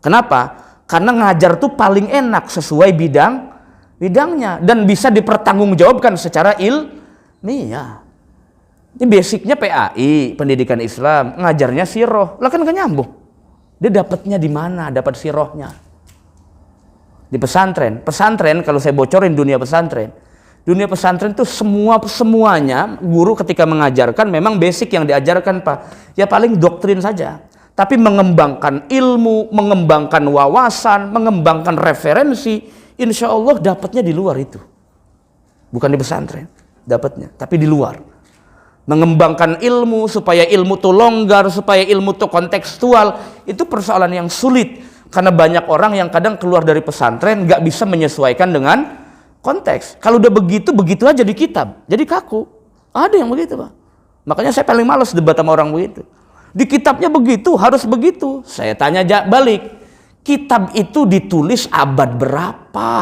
[SPEAKER 1] Kenapa? Karena ngajar tuh paling enak sesuai bidangnya dan bisa dipertanggungjawabkan secara ilmiah. Ini basicnya PAI, pendidikan Islam, ngajarnya siroh, lah kan gak nyambung. Dia dapatnya di mana? Dapat sirohnya di pesantren. Pesantren, kalau saya bocorin dunia pesantren itu semuanya guru ketika mengajarkan memang basic yang diajarkan Pak, ya paling doktrin saja. Tapi mengembangkan ilmu, mengembangkan wawasan, mengembangkan referensi, insya Allah dapatnya di luar itu. Bukan di pesantren dapatnya, tapi di luar. Mengembangkan ilmu supaya ilmu itu longgar, supaya ilmu itu kontekstual, itu persoalan yang sulit. Karena banyak orang yang kadang keluar dari pesantren gak bisa menyesuaikan dengan konteks. Kalau udah begitu aja di kitab, jadi kaku. Ada yang begitu Pak. Makanya saya paling malas debat sama orang begitu. Di kitabnya begitu, harus begitu. Saya tanya balik, kitab itu ditulis abad berapa?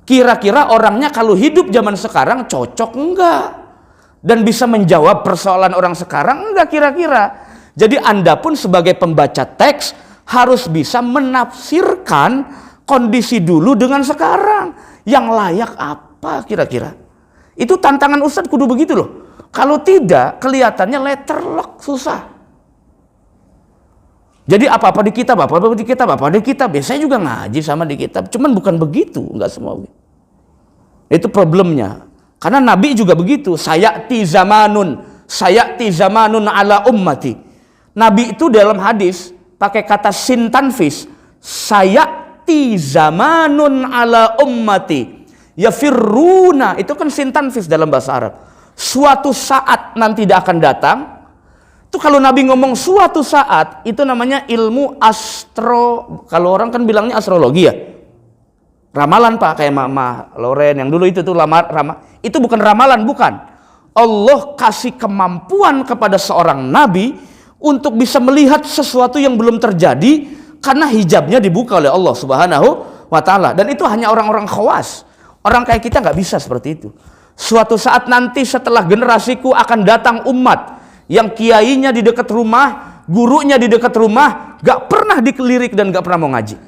[SPEAKER 1] Kira-kira orangnya kalau hidup zaman sekarang cocok enggak? Dan bisa menjawab persoalan orang sekarang enggak kira-kira? Jadi Anda pun sebagai pembaca teks harus bisa menafsirkan kondisi dulu dengan sekarang. Yang layak apa kira-kira? Itu tantangan Ustadz kudu begitu loh. Kalau tidak, kelihatannya letterlock, susah. Jadi apa-apa di kitab, apa-apa di kitab, apa di kitab. Ya, saya juga ngaji sama di kitab. Cuman bukan begitu, enggak semua. Itu problemnya. Karena Nabi juga begitu. Sayati zamanun ala ummati. Nabi itu dalam hadis pakai kata sintanfis. Sayati zamanun ala ummati. Yafirruna. Itu kan sintanfis dalam bahasa Arab. Suatu saat nanti tidak akan datang. Itu Itu kalau Nabi ngomong suatu saat, itu namanya ilmu astro. Kalau orang kan bilangnya astrologi ya. Ramalan Pak, kayak Mama Loren yang dulu itu tuh itu bukan ramalan, bukan. Allah kasih kemampuan kepada seorang nabi untuk bisa melihat sesuatu yang belum terjadi karena hijabnya dibuka oleh Allah Subhanahu wa taala. Dan itu hanya orang-orang khawas. Orang kayak kita nggak bisa seperti itu. Suatu saat nanti setelah generasiku akan datang umat yang kiainya di dekat rumah, gurunya di dekat rumah, gak pernah dikelirik dan gak pernah mau ngaji.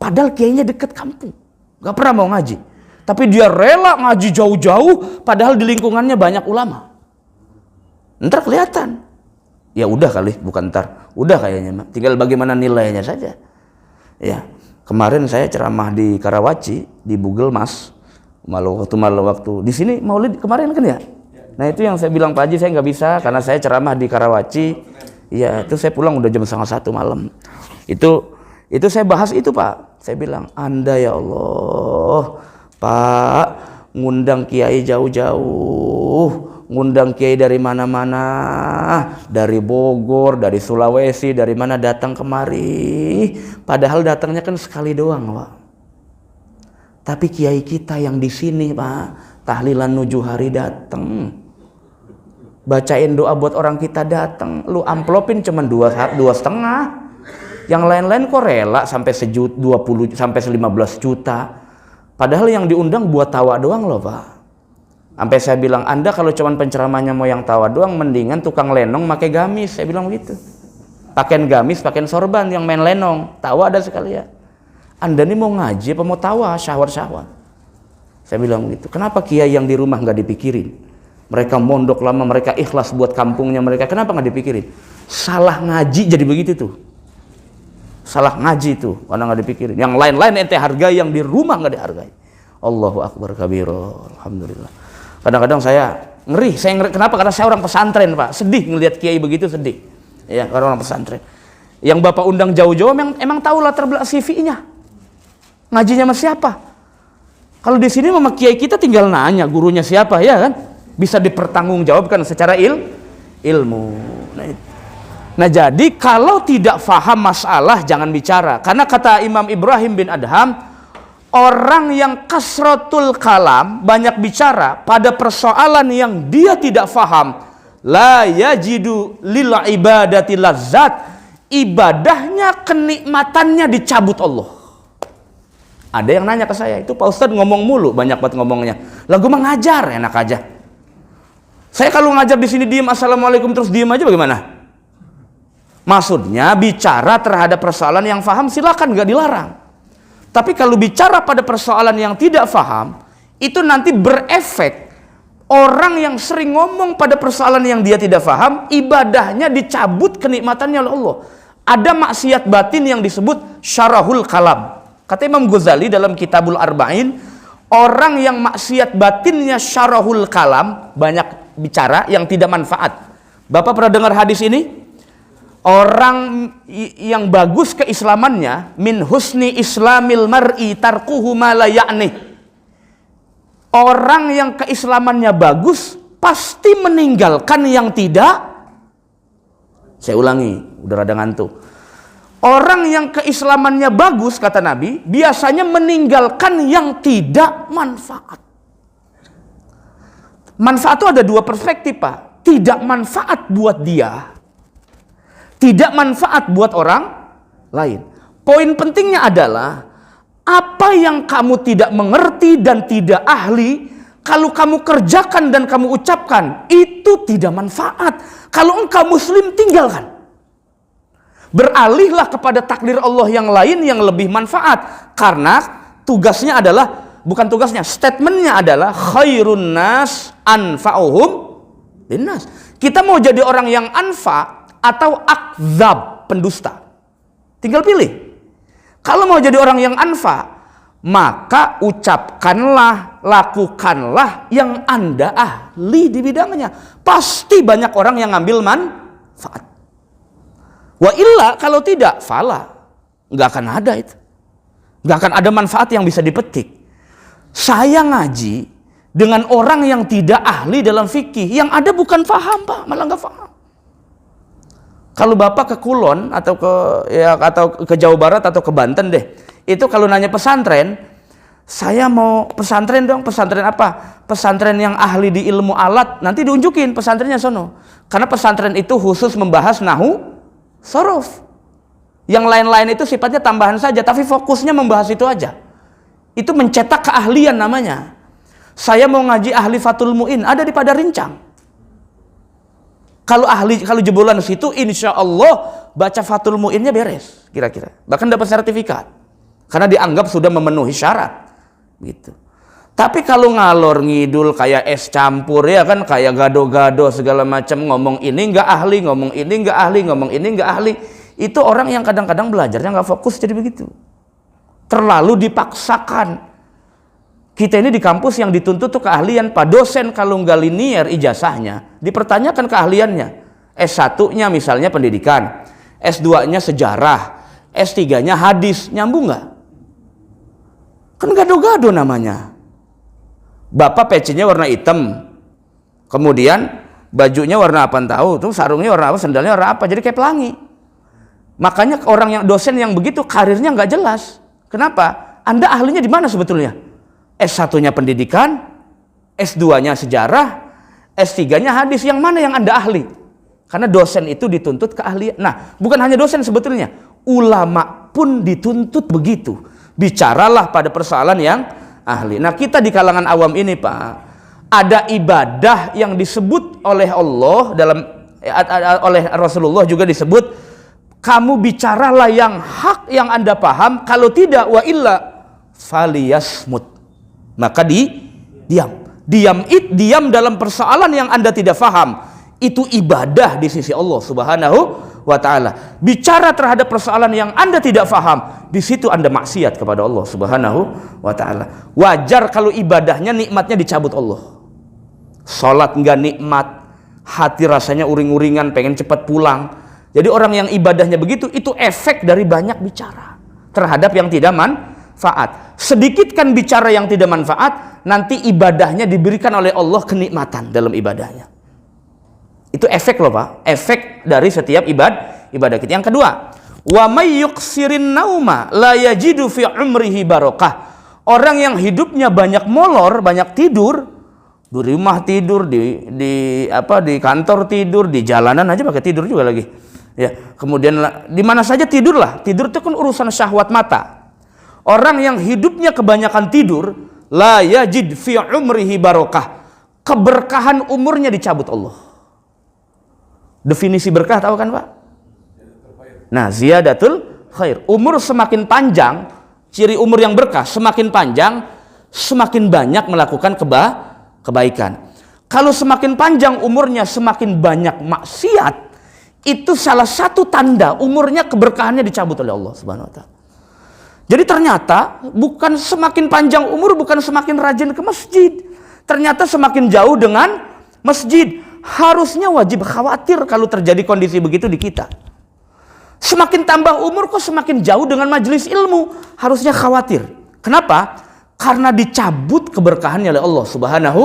[SPEAKER 1] Padahal kiainya dekat kampung, gak pernah mau ngaji. Tapi dia rela ngaji jauh-jauh, padahal di lingkungannya banyak ulama. Ntar kelihatan. Ya udah kali, bukan ntar. Udah kayaknya, tinggal bagaimana nilainya saja. Ya, kemarin saya ceramah di Karawaci, di Bugel Mas. Malu waktu di sini Maulid kemarin kan ya. Nah itu yang saya bilang Pak Haji, saya nggak bisa karena saya ceramah di Karawaci. Iya, itu saya pulang udah jam 1:30 malam. Itu saya bahas itu Pak. Saya bilang, Anda ya Allah, Pak, ngundang kiai jauh-jauh, ngundang kiai dari mana-mana, dari Bogor, dari Sulawesi, dari mana datang kemari. Padahal datangnya kan sekali doang, Pak. Tapi kiai kita yang di sini, Pak, tahlilan 7 hari datang. Bacain doa buat orang kita datang, lu amplopin cuma 2,5. Yang lain-lain kok rela sampai 20 sampai 15 juta. Padahal yang diundang buat tawa doang loh Pak. Sampai saya bilang, Anda kalau cuma penceramahnya mau yang tawa doang, mendingan tukang lenong pakai gamis. Saya bilang begitu. Pakaian gamis, pakaian sorban, yang main lenong, tawa ada sekalian. Anda ini mau ngaji apa mau tawa, syahwat-syahwat? Saya bilang begitu. Kenapa kiai yang di rumah nggak dipikirin? Mereka mondok lama, mereka ikhlas buat kampungnya mereka. Kenapa nggak dipikirin? Salah ngaji jadi begitu tuh. Salah ngaji tuh, karena nggak dipikirin. Yang lain-lain ente hargai, yang di rumah nggak dihargai. Allahu Akbar kabiro. Alhamdulillah. Kadang-kadang saya ngeri. Kenapa? Karena saya orang pesantren Pak. Sedih ngelihat kiai begitu, sedih. Ya, karena orang pesantren. Yang Bapak undang jauh-jauh, emang tahu latar belakang CV-nya. Ngajinya sama siapa? Kalau di sini sama kiai kita tinggal nanya gurunya siapa, ya kan? Bisa dipertanggungjawabkan secara ilmu. Nah, jadi kalau tidak faham masalah jangan bicara. Karena kata Imam Ibrahim bin Adham, orang yang kasratul kalam, banyak bicara pada persoalan yang dia tidak faham, la yajidu lil ibadati lazzat, ibadahnya, kenikmatannya dicabut Allah. Ada yang nanya ke saya, itu Pak Ustadz ngomong mulu, banyak banget ngomongnya. Lah gue mah ngajar, enak aja. Saya kalau ngajar di sini diem assalamualaikum terus diem aja bagaimana? Maksudnya bicara terhadap persoalan yang faham silakan, nggak dilarang. Tapi kalau bicara pada persoalan yang tidak faham, itu nanti berefek. Orang yang sering ngomong pada persoalan yang dia tidak faham, ibadahnya dicabut kenikmatannya oleh Allah. Ada maksiat batin yang disebut syarahul kalam. Kata Imam Ghazali dalam Kitabul Arba'in, orang yang maksiat batinnya syarahul kalam, banyak bicara yang tidak manfaat. Bapak pernah dengar hadis ini? Orang yang bagus keislamannya, min husni islamil mar'i tarkuhu ma la ya'nih. Orang yang keislamannya bagus pasti meninggalkan yang tidak. Saya ulangi, udah rada ngantuk. Orang yang keislamannya bagus, kata Nabi, biasanya meninggalkan yang tidak manfaat. Manfaat itu ada dua perspektif Pak. Tidak manfaat buat dia, tidak manfaat buat orang lain. Poin pentingnya adalah apa yang kamu tidak mengerti dan tidak ahli, kalau kamu kerjakan dan kamu ucapkan, itu tidak manfaat. Kalau engkau muslim, tinggalkan. Beralihlah kepada takdir Allah yang lain yang lebih manfaat. Karena tugasnya adalah, bukan tugasnya, statementnya adalah khairun nas anfa'uhum linnas. Kita mau jadi orang yang anfa atau akzab, pendusta. Tinggal pilih. Kalau mau jadi orang yang anfa, maka ucapkanlah, lakukanlah yang Anda ahli di bidangnya. Pasti banyak orang yang ngambil manfaat. Wa illa, kalau tidak, fala. Nggak akan ada itu. Nggak akan ada manfaat yang bisa dipetik. Saya ngaji dengan orang yang tidak ahli dalam fikih, yang ada bukan faham Pak, malah nggak faham. Kalau Bapak ke Kulon atau ke Jawa Barat atau ke Banten deh, itu kalau nanya pesantren, saya mau pesantren dong. Pesantren apa? Pesantren yang ahli di ilmu alat, nanti diunjukin pesantrennya sono. Karena pesantren itu khusus membahas nahu, sorof. Yang lain-lain itu sifatnya tambahan saja, tapi fokusnya membahas itu aja. Itu mencetak keahlian namanya. Saya mau ngaji ahli Fathul Mu'in, ada di Padarincang. Kalau jebolan situ, insya Allah baca Fathul Mu'innya beres, kira-kira. Bahkan dapat sertifikat, karena dianggap sudah memenuhi syarat, gitu. Tapi kalau ngalor ngidul kayak es campur ya kan, kayak gado-gado segala macam, ngomong ini nggak ahli, ngomong ini nggak ahli, ngomong ini nggak ahli, itu orang yang kadang-kadang belajarnya nggak fokus jadi begitu. Terlalu dipaksakan. Kita ini di kampus yang dituntut tuh keahlian. Pak dosen kalau nggak linier ijazahnya, dipertanyakan keahliannya. S1-nya misalnya pendidikan, S2-nya sejarah, S3-nya hadis, nyambung nggak? Kan gado-gado namanya. Bapak pecinya warna hitam, kemudian bajunya warna apa tahu, tuh sarungnya warna apa, sendalnya warna apa, jadi kayak pelangi. Makanya orang yang dosen yang begitu karirnya nggak jelas. Kenapa? Anda ahlinya di mana sebetulnya? S1-nya pendidikan, S2-nya sejarah, S3-nya hadis, yang mana yang Anda ahli? Karena dosen itu dituntut keahlian. Nah, bukan hanya dosen sebetulnya, ulama pun dituntut begitu. Bicaralah pada persoalan yang ahli. Nah, kita di kalangan awam ini, Pak, ada ibadah yang disebut oleh Allah oleh Rasulullah juga disebut, kamu bicaralah yang hak yang Anda paham, kalau tidak wa illa faliyasmut. Maka diam dalam persoalan yang Anda tidak faham. Itu ibadah di sisi Allah Subhanahu wa ta'ala. Bicara terhadap persoalan yang Anda tidak faham, di situ Anda maksiat kepada Allah Subhanahu wa ta'ala. Wajar kalau ibadahnya nikmatnya dicabut Allah. Salat enggak nikmat, hati rasanya uring-uringan, pengen cepat pulang. Jadi orang yang ibadahnya begitu, itu efek dari banyak bicara terhadap yang tidak manfaat. Sedikitkan bicara yang tidak manfaat, nanti ibadahnya diberikan oleh Allah kenikmatan dalam ibadahnya. Itu efek loh Pak, efek dari setiap ibadah kita. Yang kedua, wa may yuksirin nauma la yajidu fi umrihi barokah. Orang yang hidupnya banyak molor, banyak tidur, di rumah tidur, di kantor tidur, di jalanan aja pakai tidur juga lagi. Ya, kemudian di mana saja tidurlah. Tidur itu kan urusan syahwat mata. Orang yang hidupnya kebanyakan tidur, la yajid fi umrihi barokah. Keberkahan umurnya dicabut Allah. Definisi berkah tahu kan Pak? Nah, ziyadatul khair. Umur semakin panjang, ciri umur yang berkah semakin panjang, semakin banyak melakukan kebaikan. Kalau semakin panjang umurnya, semakin banyak maksiat, itu salah satu tanda umurnya keberkahannya dicabut oleh Allah Subhanahu wa ta'ala. Jadi ternyata bukan semakin panjang umur, bukan semakin rajin ke masjid. Ternyata semakin jauh dengan masjid. Harusnya wajib khawatir kalau terjadi kondisi begitu di kita. Semakin tambah umur kok semakin jauh dengan majelis ilmu. Harusnya khawatir. Kenapa? Karena dicabut keberkahannya oleh Allah Subhanahu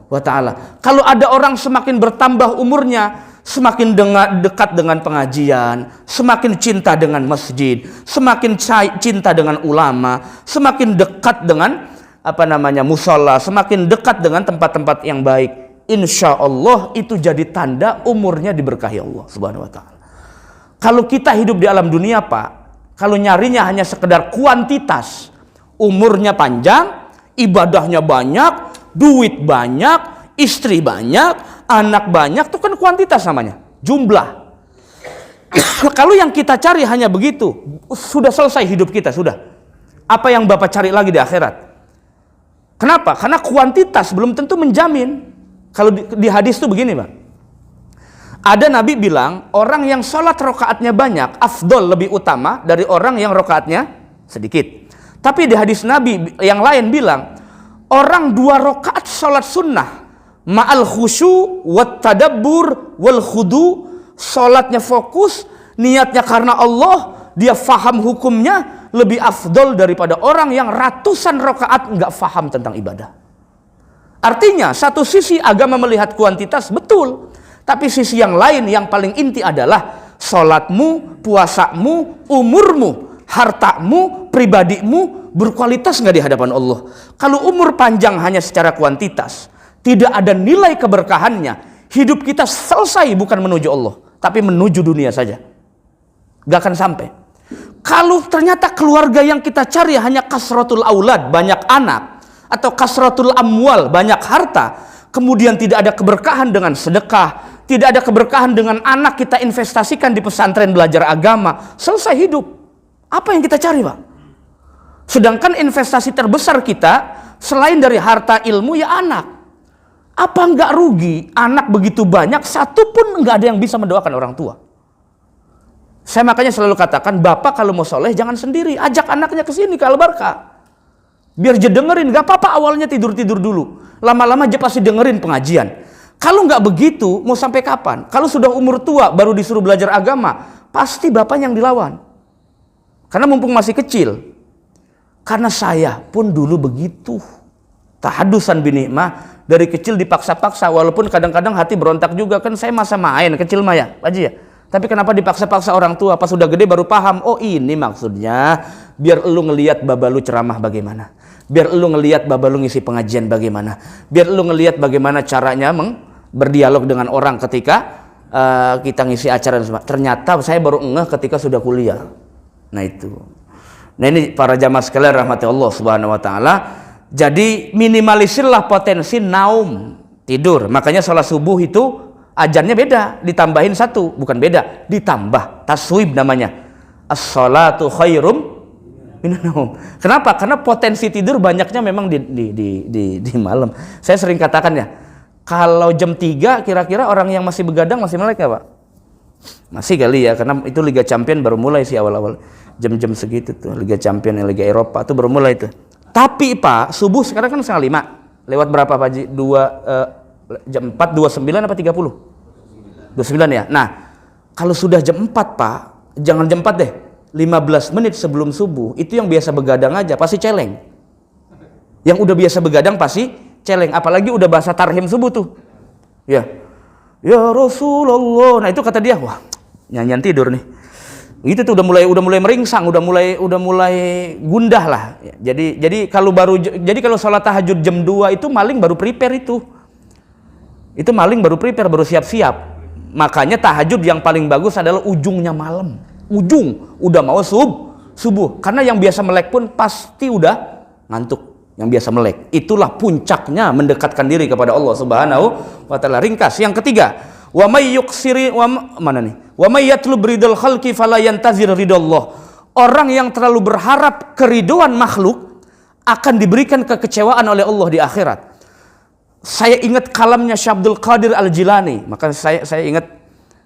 [SPEAKER 1] wa ta'ala. Kalau ada orang semakin bertambah umurnya, semakin dekat dengan pengajian, semakin cinta dengan masjid, semakin cinta dengan ulama, semakin dekat dengan musola, semakin dekat dengan tempat-tempat yang baik, insya Allah itu jadi tanda umurnya diberkahi Allah Subhanahu wa ta'ala. Kalau kita hidup di alam dunia Pak, kalau nyarinya hanya sekedar kuantitas, umurnya panjang, ibadahnya banyak, duit banyak, istri banyak, anak banyak, itu kan kuantitas namanya, jumlah. Kalau yang kita cari hanya begitu, sudah selesai hidup kita, sudah. Apa yang Bapak cari lagi di akhirat? Kenapa? Karena kuantitas belum tentu menjamin. Kalau di hadis itu begini Pak, ada Nabi bilang, orang yang sholat rokaatnya banyak, afdol, lebih utama dari orang yang rokaatnya sedikit. Tapi di hadis Nabi yang lain bilang, orang 2 rokaat sholat sunnah, ma'al khusyu wat tadabbur wal khudu, sholatnya fokus, niatnya karena Allah, dia faham hukumnya, lebih afdol daripada orang yang ratusan rokaat nggak faham tentang ibadah. Artinya satu sisi agama melihat kuantitas betul, tapi sisi yang lain yang paling inti adalah Sholatmu, puasamu, umurmu, hartamu, pribadimu berkualitas nggak di hadapan Allah? Kalau umur panjang hanya secara kuantitas, tidak ada nilai keberkahannya, hidup kita selesai bukan menuju Allah, tapi menuju dunia saja. Gak akan sampai. Kalau ternyata keluarga yang kita cari hanya kasratul aulad, banyak anak, atau kasratul amwal, banyak harta, kemudian tidak ada keberkahan dengan sedekah, tidak ada keberkahan dengan anak kita investasikan di pesantren belajar agama, selesai hidup. Apa yang kita cari, Pak? Sedangkan investasi terbesar kita selain dari harta ilmu ya anak. Apa nggak rugi anak begitu banyak, satu pun nggak ada yang bisa mendoakan orang tua? Saya makanya selalu katakan, bapak kalau mau soleh jangan sendiri, ajak anaknya ke sini ke Al-Barkah. Biar dia dengerin, gak apa-apa awalnya tidur-tidur dulu, lama-lama dia pasti dengerin pengajian. Kalau nggak begitu, mau sampai kapan? Kalau sudah umur tua baru disuruh belajar agama, pasti bapak yang dilawan. Karena mumpung masih kecil. Karena saya pun dulu begitu. Tahadusan binikmah, dari kecil dipaksa-paksa, walaupun kadang-kadang hati berontak juga, kan saya masa main kecil mah ya, Pak Haji ya. Tapi kenapa dipaksa-paksa orang tua? Pas sudah gede baru paham, oh ini maksudnya biar lu ngelihat baba lu ceramah bagaimana, biar lu ngelihat baba lu ngisi pengajian bagaimana, biar lu ngelihat bagaimana caranya berdialog dengan orang ketika kita ngisi acara. Ternyata saya baru ngeh ketika sudah kuliah. Nah itu. Nah ini para jamaah sekalian rahmati Allah Subhanahu wa taala. Jadi minimalisirlah potensi naum, tidur. Makanya sholat subuh itu ajannya beda, ditambahin satu, bukan beda, ditambah taswib namanya. As-sholatu khairum minan naum. Kenapa? Karena potensi tidur banyaknya memang di malam. Saya sering katakan ya, kalau jam 3 kira-kira orang yang masih begadang masih melek ya Pak? Masih kali ya, karena itu Liga Champion baru mulai sih awal-awal. Jam-jam segitu tuh, Liga Champion, Liga Eropa tuh baru mulai tuh. Tapi Pak, subuh sekarang kan 4:30. Lewat berapa Pak Haji? Jam 4, 29 apa 30? 29 ya. Nah, kalau sudah jam 4 Pak, jangan jam 4 deh. 15 menit sebelum subuh, itu yang biasa begadang aja pasti celeng. Yang udah biasa begadang pasti celeng, apalagi udah bahasa tarhim subuh tuh. Ya. Ya Rasulullah. Nah, itu kata dia, wah, nyanyian tidur nih. Gitu tuh udah mulai meringsang, udah mulai gundah lah. Jadi kalau salat tahajud jam 2 itu maling baru prepare itu. Itu maling baru prepare, baru siap-siap. Makanya tahajud yang paling bagus adalah ujungnya malam. Ujung udah mau subuh. Karena yang biasa melek pun pasti udah ngantuk. Yang biasa melek. Itulah puncaknya mendekatkan diri kepada Allah Subhanahu wa taala. Ringkas. Yang ketiga, wa may yuksiri wa may yatlub ridal khalqi fala yantazir ridallah. Orang yang terlalu berharap keriduan makhluk akan diberikan kekecewaan oleh Allah di akhirat. Saya ingat kalamnya Syekh Abdul Qadir Al-Jilani. Maka saya ingat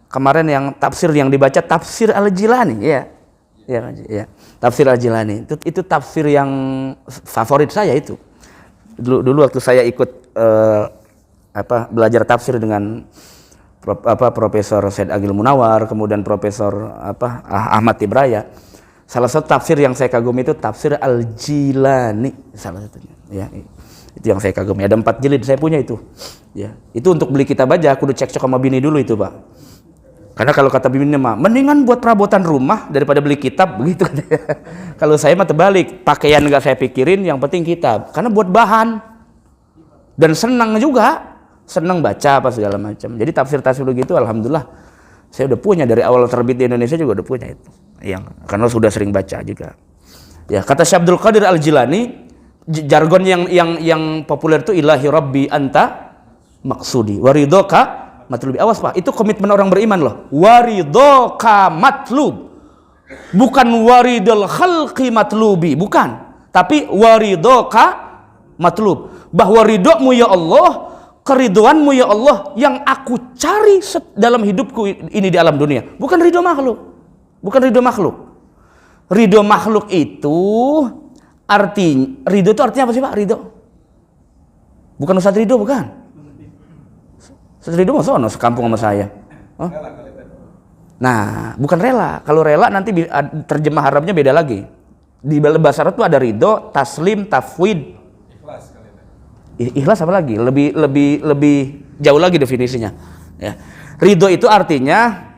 [SPEAKER 1] kemarin yang tafsir yang dibaca, tafsir Al-Jilani, ya. Tafsir Al-Jilani. Itu tafsir yang favorit saya itu. Dulu waktu saya ikut belajar tafsir dengan Profesor Said Agil Munawar, kemudian Profesor Ahmad Ibraya. Salah satu tafsir yang saya kagumi itu tafsir Al-Jilani, salah satunya. Ya, itu yang saya kagumi. Ada 4 jilid saya punya itu. Ya, itu untuk beli kitab aja, aku udah cek-cek sama bini dulu itu, Pak. Karena kalau kata bini mah, mendingan buat perabotan rumah daripada beli kitab, begitu. Kalau saya mah terbalik, pakaian nggak saya pikirin, yang penting kitab. Karena buat bahan dan senang juga, senang baca apa segala macam. Jadi tafsir begitu, alhamdulillah, saya udah punya dari awal terbit di Indonesia juga udah punya itu. Karena sudah sering baca juga. Ya, kata Syekh Abdul Qadir Al-Jilani, jargon yang populer itu ilahi rabbi anta maksudi waridoka matlubi. Awas Pak, itu komitmen orang beriman loh. Waridoka matlub, bukan waridul khalqi matlubi, bukan, tapi waridoka matlub, bahwa ridhomu ya Allah, keriduanmu ya Allah yang aku cari dalam hidupku ini di alam dunia, bukan ridho makhluk. Bukan ridho makhluk. Ridho makhluk itu ridho itu artinya apa sih Pak? Ridho bukan Ustaz Ridho, bukan. Ustaz Ridho masa ono sekampung sama saya. Oh? Nah, bukan rela. Kalau rela nanti terjemah Arabnya beda lagi. Di bahasa Arab itu ada ridho, taslim, tafwid. Ikhlas apa lagi? Lebih jauh lagi definisinya. Ya. Ridho itu artinya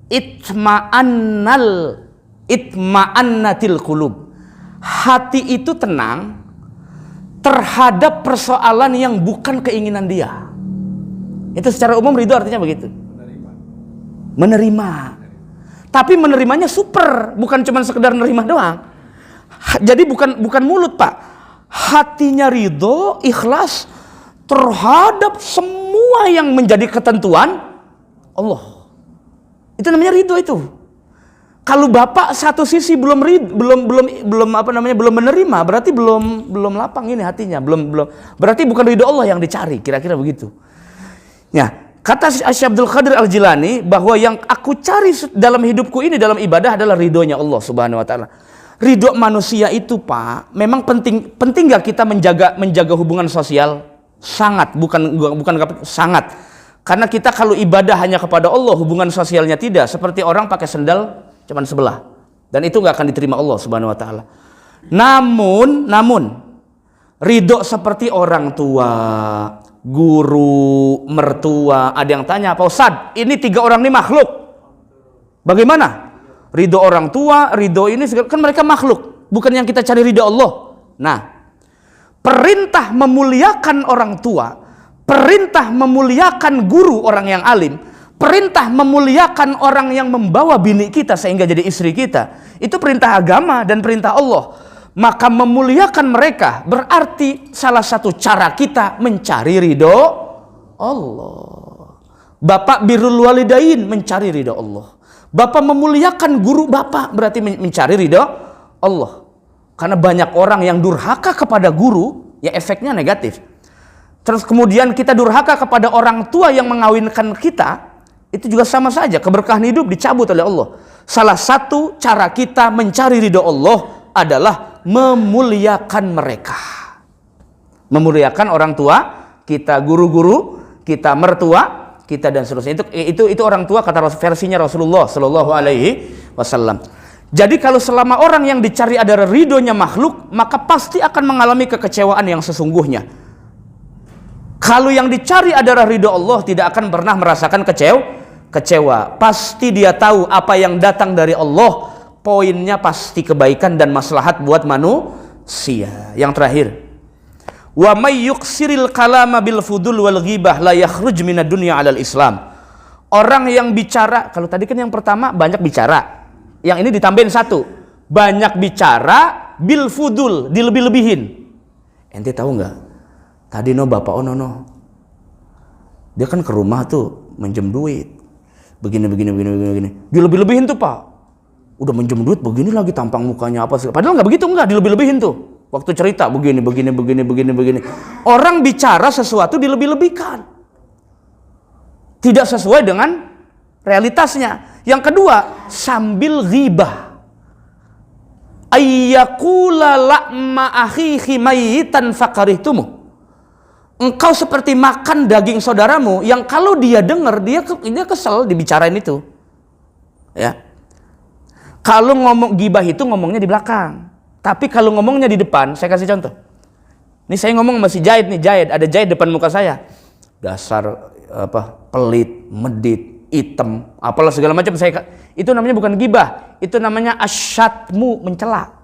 [SPEAKER 1] itma'annatil qulub. Hati itu tenang terhadap persoalan yang bukan keinginan dia. Itu secara umum ridho artinya begitu. Menerima. Tapi menerimanya super, bukan cuma sekedar menerima doang. Jadi bukan mulut, Pak. Hatinya ridho, ikhlas terhadap semua yang menjadi ketentuan Allah. Itu namanya ridho itu. Kalau Bapak satu sisi belum menerima, berarti belum lapang ini hatinya, belum berarti bukan ridho Allah yang dicari, kira-kira begitu. Ya, kata Syekh Abdul Qadir Al-Jilani bahwa yang aku cari dalam hidupku ini dalam ibadah adalah ridhonya Allah Subhanahu wa taala. Ridho manusia itu, Pak, memang penting gak kita menjaga hubungan sosial? Sangat, bukan sangat. Karena kita kalau ibadah hanya kepada Allah, hubungan sosialnya tidak, seperti orang pakai sendal cuman sebelah. Dan itu gak akan diterima Allah Subhanahu wa taala. Namun ridho seperti orang tua, guru, mertua. Ada yang tanya, Pak Ustadz, ini 3 orang ini makhluk, bagaimana? Ridho orang tua, ridho ini, kan mereka makhluk, bukan yang kita cari ridho Allah. Nah, perintah memuliakan orang tua, perintah memuliakan guru orang yang alim, perintah memuliakan orang yang membawa bini kita sehingga jadi istri kita, itu perintah agama dan perintah Allah. Maka memuliakan mereka berarti salah satu cara kita mencari ridho Allah. Bapak birrul walidain, mencari ridho Allah. Bapak memuliakan guru Bapak berarti mencari ridho Allah. Karena banyak orang yang durhaka kepada guru, ya efeknya negatif. Terus kemudian kita durhaka kepada orang tua yang mengawinkan kita, itu juga sama saja, keberkahan hidup dicabut oleh Allah. Salah satu cara kita mencari ridho Allah adalah memuliakan mereka. Memuliakan orang tua kita, guru-guru kita, mertua kita, dan seterusnya. Itu orang tua kata versinya Rasulullah Shallallahu Alaihi Wasallam. Jadi kalau selama orang yang dicari adalah ridhonya makhluk, maka pasti akan mengalami kekecewaan yang sesungguhnya. Kalau yang dicari adalah ridho Allah, tidak akan pernah merasakan kecewa. Pasti dia tahu apa yang datang dari Allah, poinnya pasti kebaikan dan maslahat buat manusia. Yang terakhir, wa may yuksiril kalama bil fudul wal ghibah la yakhruj minad dunya 'alal Islam. Orang yang bicara, kalau tadi kan yang pertama banyak bicara, yang ini ditambahin satu, banyak bicara bil fudul, dilebih-lebihin. Ente tahu nggak? Tadi bapak no, dia kan ke rumah tuh minjem duit, begini, dilebih-lebihin tuh, Pak. Udah minjem duit begini lagi, tampang mukanya apa sih? Padahal nggak begitu, nggak, dilebih-lebihin tuh. Waktu cerita begini. Orang bicara sesuatu dilebih-lebihkan, tidak sesuai dengan realitasnya. Yang kedua, sambil ghibah, ayyakula la'ma akhihi mayyitan fakarihtumu. Engkau seperti makan daging saudaramu yang kalau dia dengar dia kesel dibicarain itu. Ya. Kalau ngomong ghibah itu ngomongnya di belakang. Tapi kalau ngomongnya di depan, saya kasih contoh. Ini saya ngomong masih Jahid nih, ada Jahid depan muka saya. Dasar pelit, medit, hitam, apalah segala macam. Itu namanya bukan ghibah, itu namanya asyatmu, mencela.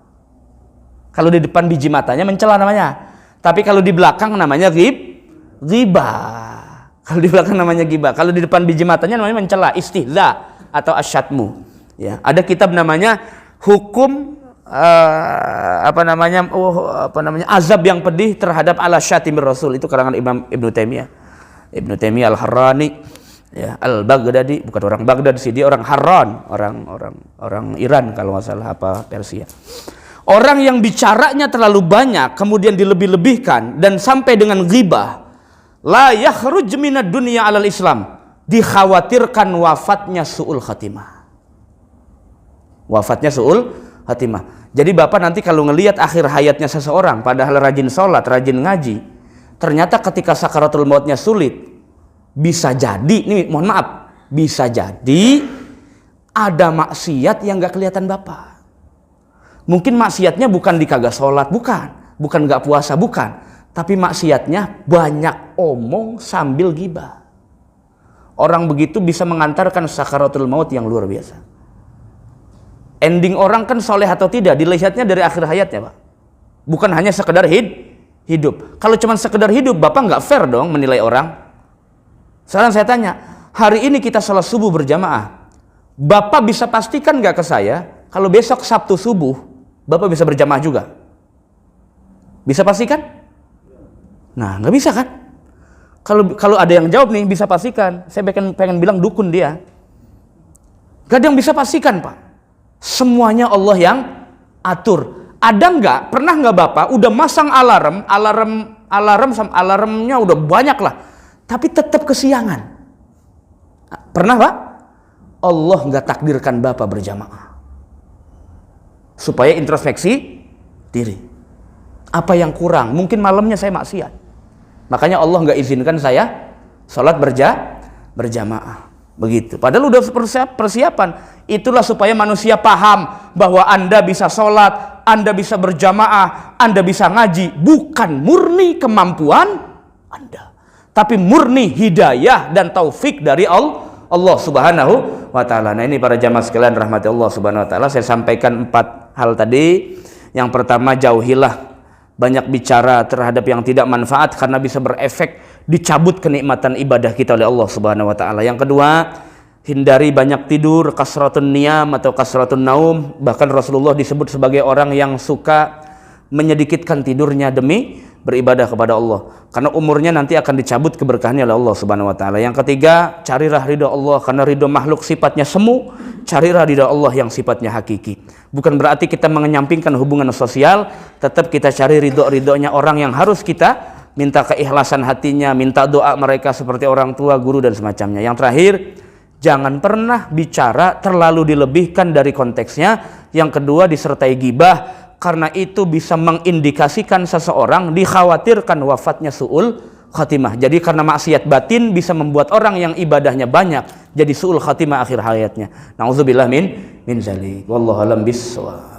[SPEAKER 1] Kalau di depan biji matanya mencela namanya. Tapi kalau di belakang namanya ghibah. Kalau di belakang namanya ghibah. Kalau di depan biji matanya namanya mencela, istihza atau asyatmu. Ya, ada kitab namanya Hukum azab yang pedih terhadap ala syatimir Rasul. Itu karangan Imam Ibnu Taimiyah Al-Harrani, ya, Al-Baghdadi, bukan orang Baghdad sih, dia orang Harran, orang Iran kalau nggak salah, apa Persia. Orang yang bicaranya terlalu banyak kemudian dilebih-lebihkan dan sampai dengan ghibah, la yakhruj minad dunya 'alal Islam, dikhawatirkan wafatnya su'ul khatimah. Wafatnya su'ul khatimah. Jadi Bapak nanti kalau ngelihat akhir hayatnya seseorang padahal rajin sholat, rajin ngaji, ternyata ketika sakaratul mautnya sulit, bisa jadi, ini mohon maaf, bisa jadi ada maksiat yang gak kelihatan Bapak. Mungkin maksiatnya bukan di kagak sholat, bukan gak puasa, bukan, tapi maksiatnya banyak omong sambil ghibah. Orang begitu bisa mengantarkan sakaratul maut yang luar biasa. Ending orang kan soleh atau tidak dilihatnya dari akhir hayatnya, Pak. Bukan hanya sekedar hidup. Kalau cuma sekedar hidup, Bapak nggak fair dong menilai orang. Sekarang saya tanya, hari ini kita sholat subuh berjamaah. Bapak bisa pastikan nggak ke saya, kalau besok Sabtu subuh, Bapak bisa berjamaah juga? Bisa pastikan? Nah, nggak bisa kan? Kalau ada yang jawab nih, bisa pastikan. Saya pengen bilang dukun dia. Gak ada yang bisa pastikan, Pak. Semuanya Allah yang atur. Ada nggak? Pernah nggak Bapak udah masang alarmnya udah banyak lah, tapi tetap kesiangan? Pernah, Pak? Allah nggak takdirkan Bapak berjamaah supaya introspeksi diri. Apa yang kurang? Mungkin malamnya saya maksiat. Makanya Allah nggak izinkan saya sholat berjamaah. Begitu. Padahal udah persiapan. Itulah supaya manusia paham bahwa Anda bisa sholat, Anda bisa berjamaah, Anda bisa ngaji. Bukan murni kemampuan Anda, tapi murni hidayah dan taufik dari Allah Subhanahu wa ta'ala. Nah, ini para jamaah sekalian rahmati Allah Subhanahu wa ta'ala, saya sampaikan 4 hal tadi. Yang pertama, jauhilah banyak bicara terhadap yang tidak manfaat karena bisa berefek dicabut kenikmatan ibadah kita oleh Allah Subhanahu wa ta'ala. Yang kedua, hindari banyak tidur, kasratun niyam atau kasratun naum. Bahkan Rasulullah disebut sebagai orang yang suka menyedikitkan tidurnya demi beribadah kepada Allah, karena umurnya nanti akan dicabut keberkahannya oleh Allah Subhanahu wa ta'ala. Yang ketiga, carilah ridho Allah, karena ridho makhluk sifatnya semu, carilah ridho Allah yang sifatnya hakiki. Bukan berarti kita mengenyampingkan hubungan sosial, tetap kita cari ridhonya orang yang harus kita minta keikhlasan hatinya, minta doa mereka seperti orang tua, guru dan semacamnya. Yang terakhir, jangan pernah bicara terlalu dilebihkan dari konteksnya. Yang kedua, disertai ghibah, karena itu bisa mengindikasikan seseorang dikhawatirkan wafatnya su'ul khatimah. Jadi karena maksiat batin bisa membuat orang yang ibadahnya banyak jadi su'ul khatimah akhir hayatnya. Nauzubillah min zalik. Wallahu a'lam bissawab.